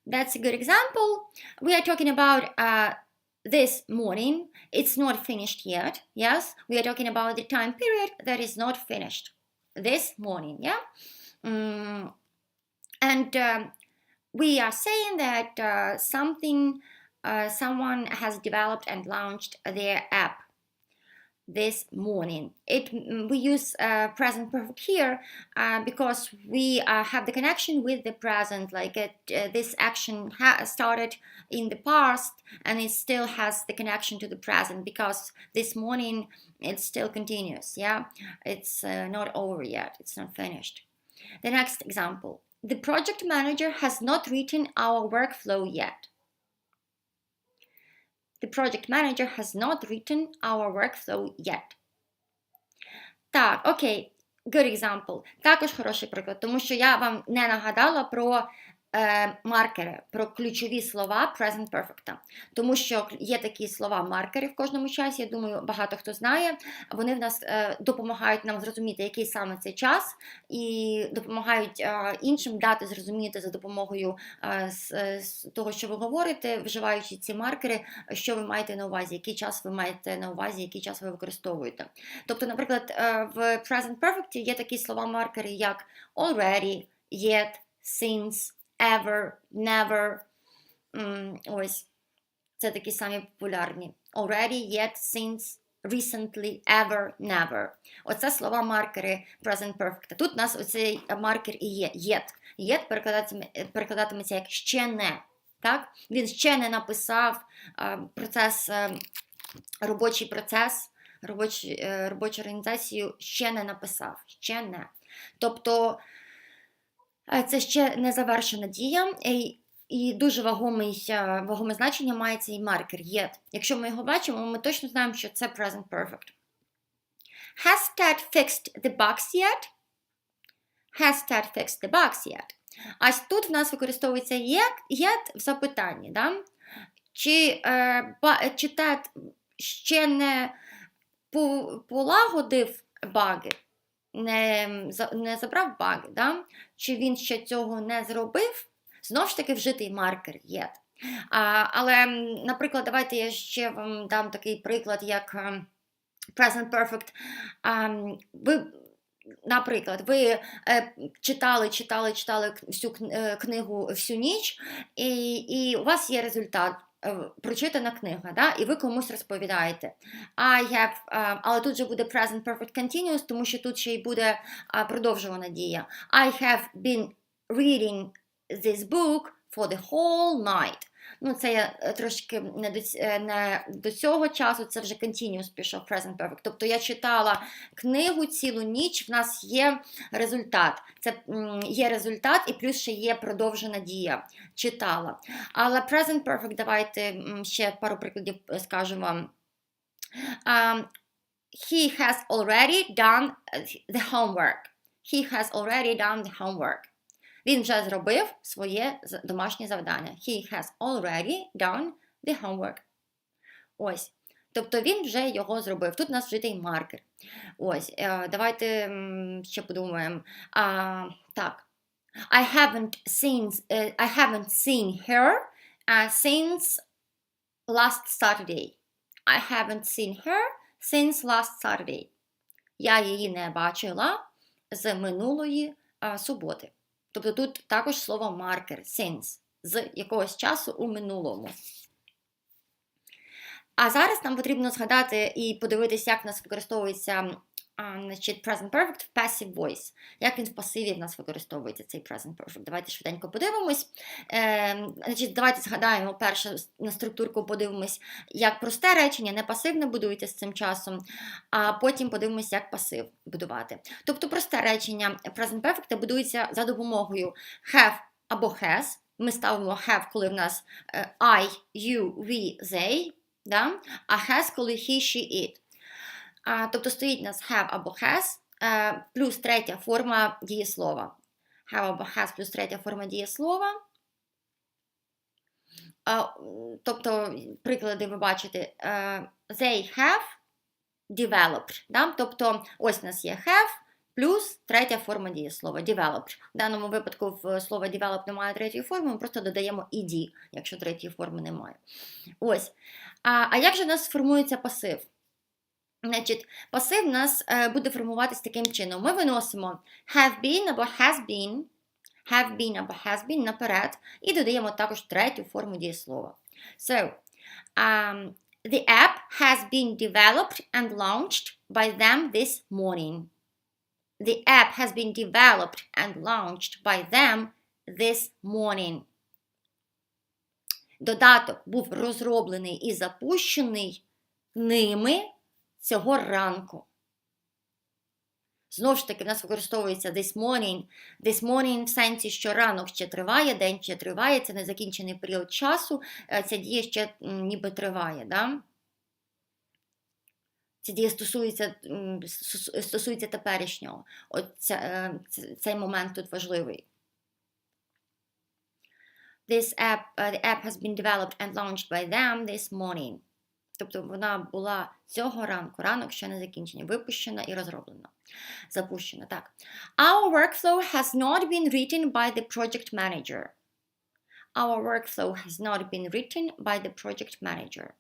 that's a good example. We are talking about this morning. It's not finished yet. Yes, we are talking about the time period that is not finished. This morning, yeah? We are saying that someone has developed and launched their app this morning. We use present perfect here because we have the connection with the present, like this action started in the past and it still has the connection to the present because this morning it still continues, yeah? It's not over yet, it's not finished. The next example. The project manager has not written our workflow yet. The project manager has not written our workflow yet. Так, окей, good example. Також хороший приклад, тому що я вам не нагадала про маркери, про ключові слова present perfect. Тому що є такі слова-маркери в кожному часі, я думаю, багато хто знає. Вони в нас допомагають нам зрозуміти, який саме цей час, і допомагають іншим дати зрозуміти за допомогою того, що ви говорите, вживаючи ці маркери, що ви маєте на увазі, який час ви маєте на увазі, який час ви використовуєте. Тобто, наприклад, в present perfect є такі слова-маркери, як already, yet, since, ever, never, ось, це такі самі популярні. Already, yet, since, recently, ever, never. Оце слова-маркери present perfect. Тут у нас оцей маркер і є, yet. Yet перекладатиметься як ще не. Так? Він ще не написав робочий процес, робочу організацію ще не написав, ще не. Тобто, це ще не завершена дія, і дуже вагоме значення має цей маркер yet. Якщо ми його бачимо, ми точно знаємо, що це present perfect. Has Ted fixed the bugs yet? Has Ted fixed the bugs yet? Ось тут в нас використовується yet в запитанні. Да? Чи Ted ще не полагодив баги? Не забрав баги, да? Чи він ще цього не зробив, знову ж таки вжитий маркер yet. Але, наприклад, давайте я ще вам дам такий приклад, як present perfect. Наприклад, ви читали всю книгу всю ніч, і у вас є результат. Прочитана книга, да? І ви комусь розповідаєте. Але тут же буде present perfect continuous, тому що тут ще й буде продовжувана дія. I have been reading this book for the whole night. Ну, це я трошки не до цього часу, це вже continuous пішов present perfect. Тобто я читала книгу цілу ніч, в нас є результат. Це є результат і плюс ще є продовжена дія. Читала. Але present perfect, давайте ще пару прикладів скажу вам. He has already done the homework. He has already done the homework. Він вже зробив своє домашнє завдання. He has already done the homework. Ось. Тобто він вже його зробив. Тут у нас вжитий маркер. Ось. Давайте ще подумаємо. Так. I haven't seen her since last Saturday. I haven't seen her since last Saturday. Я її не бачила з минулої суботи. Тобто тут також слово маркер, since, з якогось часу у минулому. А зараз нам потрібно згадати і подивитися, як в нас використовується present perfect в passive voice. Як він в пасиві в нас використовується, цей present perfect. Давайте швиденько подивимось. Давайте згадаємо перше на структурку, подивимось, як просте речення, не пасивне будується з цим часом, а потім подивимось, як пасив будувати. Тобто просте речення present perfect будується за допомогою have або has. Ми ставимо have, коли в нас I, you, we, they, да? А has, коли he, she, it. Тобто стоїть у нас have або has, плюс третя форма дієслова. Have або has плюс третя форма дієслова. Тобто, приклади ви бачите, they have developed. Да? Тобто, ось у нас є have плюс третя форма дієслова, developed. В даному випадку в слово develop немає третьої форми, ми просто додаємо ed, якщо третьої форми немає. Ось. А як же у нас формується пасив? Значить, пасив у нас буде формуватись таким чином. Ми виносимо have been або has been наперед і додаємо також третю форму дієслова. So, the app has been developed and launched by them this morning. The app has been developed and launched by them this morning. Додаток був розроблений і запущений ними цього ранку. Знову ж таки, в нас використовується this morning. This morning в сенсі, що ранок ще триває, день ще триває, це незакінчений період часу, ця дія ще ніби триває. Да? Ця дія стосується теперішнього. Цей момент тут важливий. The app has been developed and launched by them this morning. Тобто вона була цього ранку, ранок ще не закінчений, випущена і розроблена. Запущена, так. Our workflow has not been written by the project manager. Our workflow has not been written by the project manager.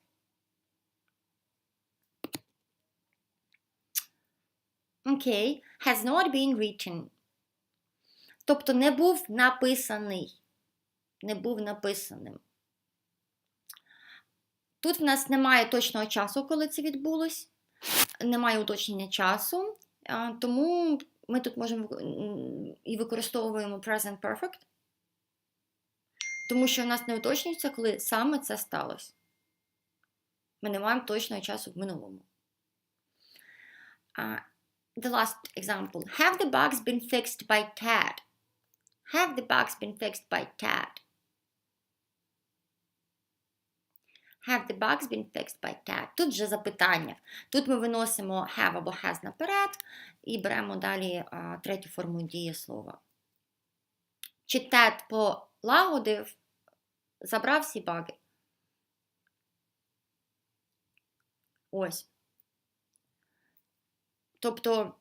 Окей. Has not been written. Тобто не був написаний. Не був написаним. Тут в нас немає точного часу, коли це відбулось, немає уточнення часу, тому ми тут можемо і використовуємо present perfect, тому що в нас не уточнюється, коли саме це сталося. Ми не маємо точного часу в минулому. The last example. Have the bugs been fixed by Ted? Have the bugs been fixed by Ted? Have the bugs been fixed by Ted? Тут же запитання. Тут ми виносимо have або has наперед і беремо далі третю форму дієслова. Чи Ted полагодив, забрав всі баги? Ось. Тобто,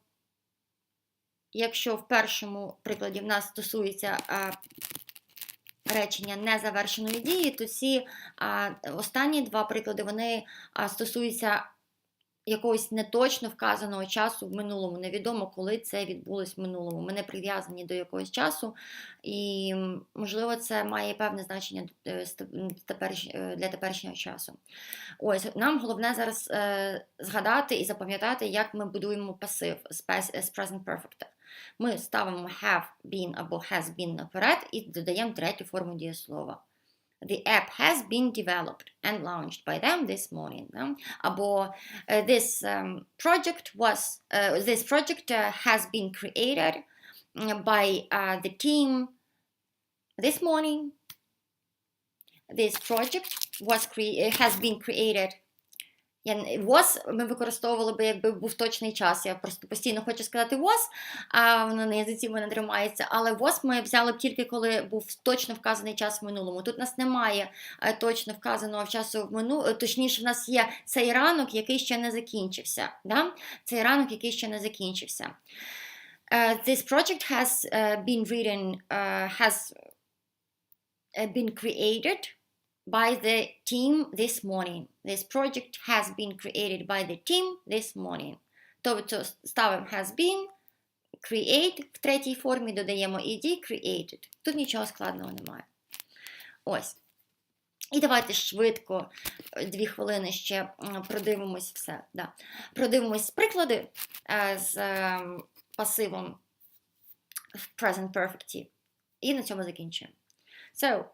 якщо в першому прикладі в нас стосується речення незавершеної дії, то ці останні два приклади, вони стосуються якогось неточно вказаного часу в минулому. Невідомо, коли це відбулось в минулому. Ми не прив'язані до якогось часу, і, можливо, це має певне значення для теперішнього часу. Ось, нам головне зараз згадати і запам'ятати, як ми будуємо пасив з present perfect. Ми ставимо have been або has been наперед і додаємо третю форму дієслова. The app has been developed and launched by them this morning. Або this project has been created by the team this morning. This project has been created. Was ми використовували би, якби був точний час. Я просто постійно хочу сказати was, а воно на язиці в мене тримається. Але was ми взяли б тільки, коли був точно вказаний час в минулому. Тут у нас немає точно вказаного часу в минулому. Точніше, в нас є цей ранок, який ще не закінчився. Да? Цей ранок, який ще не закінчився. This project has been written, has been created by the team this morning. This project has been created by the team this morning. Тобто ставимо has been, create, в третій формі додаємо ed, created. Тут нічого складного немає. Ось. І давайте швидко, 2 хвилини ще продивимось все. Да. Продивимось приклади з пасивом в present perfect. І на цьому закінчуємо. So,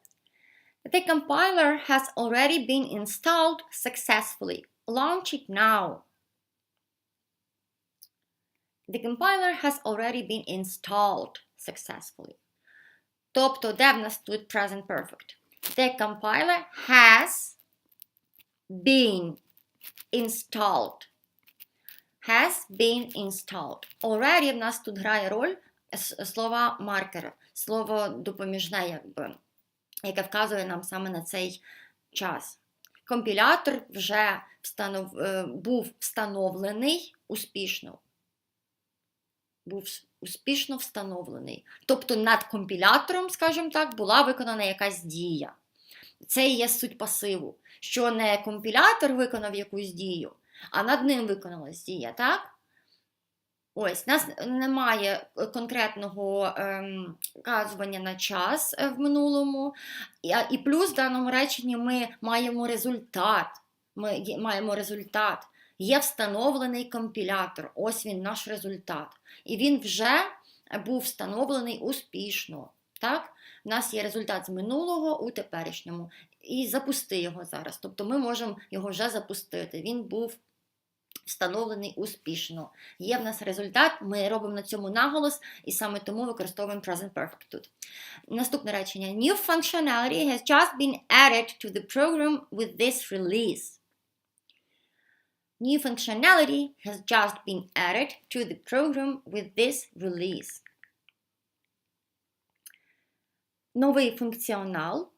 the compiler has already been installed successfully. Launch it now. The compiler has already been installed successfully. Тобто, де в нас тут present perfect? The compiler has been installed. Has been installed. Already в нас тут грає роль слова маркера, слово допоміжне, якби, яке вказує нам саме на цей час. Компілятор вже був встановлений успішно. Був успішно встановлений. Тобто над компілятором, скажімо так, була виконана якась дія. Це і є суть пасиву, що не компілятор виконав якусь дію, а над ним виконалась дія, так? Ось, у нас немає конкретного вказування на час в минулому, і плюс в даному реченні ми маємо результат. Є встановлений компілятор, ось він, наш результат. І він вже був встановлений успішно. Так? У нас є результат з минулого у теперішньому. І запусти його зараз. Тобто ми можемо його вже запустити. Він був встановлений успішно. Є в нас результат, ми робимо на цьому наголос, і саме тому використовуємо present perfect тут. Наступне речення. New functionality has just been added to the program with this release. New functionality has just been added to the program with this release. Новий функціонал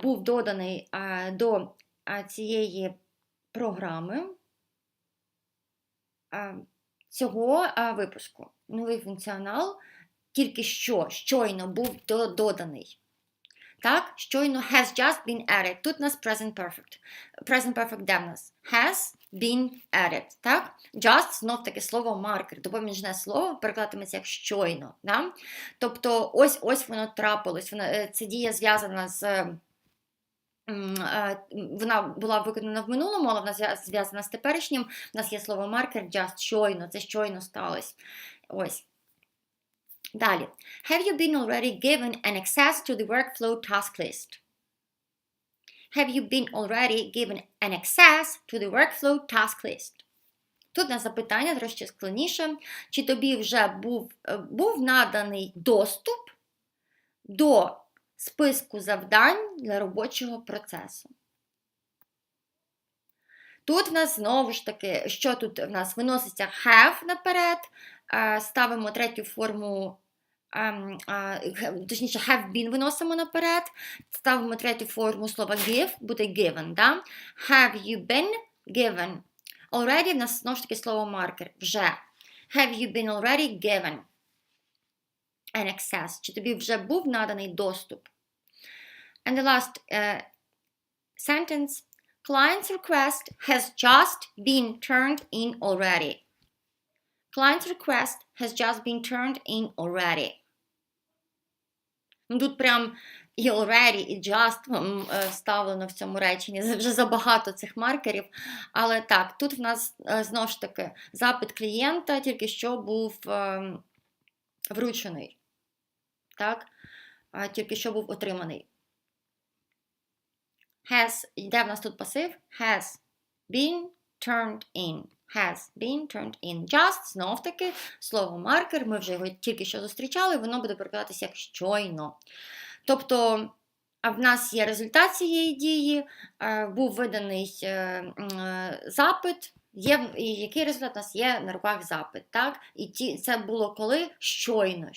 був доданий до цієї програми цього випуску. Новий функціонал тільки щойно був доданий. Так, щойно has just been added. Тут у нас present perfect. Present perfect де в нас? Has been added. Так? Just, знов таки слово маркер. Допоміжне слово перекладатиметься як щойно. Да? Тобто ось воно трапилось. Ця дія зв'язана з... Вона була виконана в минулому, але вона зв'язана з теперішнім. У нас є слово маркер just, щойно. Це щойно сталося. Ось. Далі. Have you been already given an access to the workflow task list? Have you been already given an access to the workflow task list? Тут на запитання трошки складніше. Чи тобі вже був наданий доступ до списку завдань для робочого процесу? Тут в нас знову ж таки, що тут в нас виноситься have наперед, ставимо третю форму, точніше have been виносимо наперед, ставимо третю форму слова give, буде given, да? Have you been given? Already в нас знову ж таки слово маркер, вже. Have you been already given an access? Чи тобі вже був наданий доступ? And the last sentence, client's request has just been turned in already. Client's request has just been turned in already. Тут прям і already, і just вставлено в цьому реченні. Вже забагато цих маркерів. Але так, тут в нас, знову ж таки, запит клієнта тільки що був вручений. Так? Тільки що був отриманий. Has, де в нас тут пасив? Has been turned in. Has been turned in. Just, знов таки, слово маркер, ми вже його тільки що зустрічали, воно буде перекладатися як щойно. Тобто, в нас є результат цієї дії, був виданий запит, і який результат у нас є на руках запит, так? І це було коли? Щойно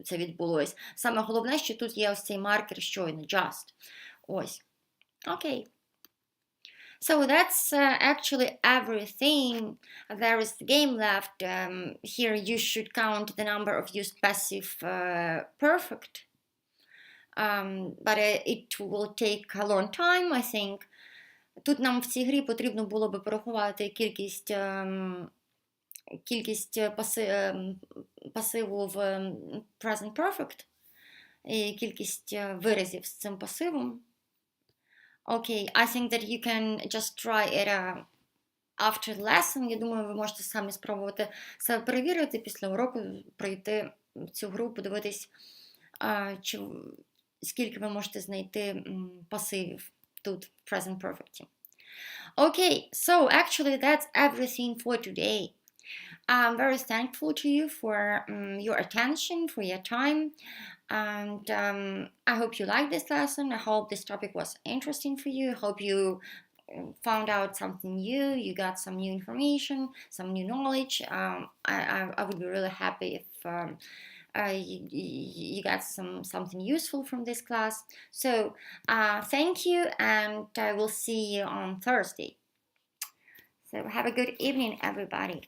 це відбулось. Саме головне, що тут є ось цей маркер щойно, just. Ось. Окей. So that's actually everything. There is the game left. Here you should count the number of used passive perfect. But it will take a long time, I think. Тут нам в цій грі потрібно було би порахувати кількість пасиву в present perfect і кількість виразів з цим пасивом. Okay, I think that you can just try it after the lesson. Я думаю, ви можете самі спробувати себе перевірити після уроку, пройти цю гру, подивитись, скільки ви можете знайти пасивів тут в present perfect. Okay, so actually that's everything for today. I'm very thankful to you for your attention, for your time, and I hope you liked this lesson. I hope this topic was interesting for you. I hope you found out something new, you got some new information, some new knowledge. I would be really happy if you got something useful from this class. So thank you, and I will see you on Thursday. So have a good evening, everybody.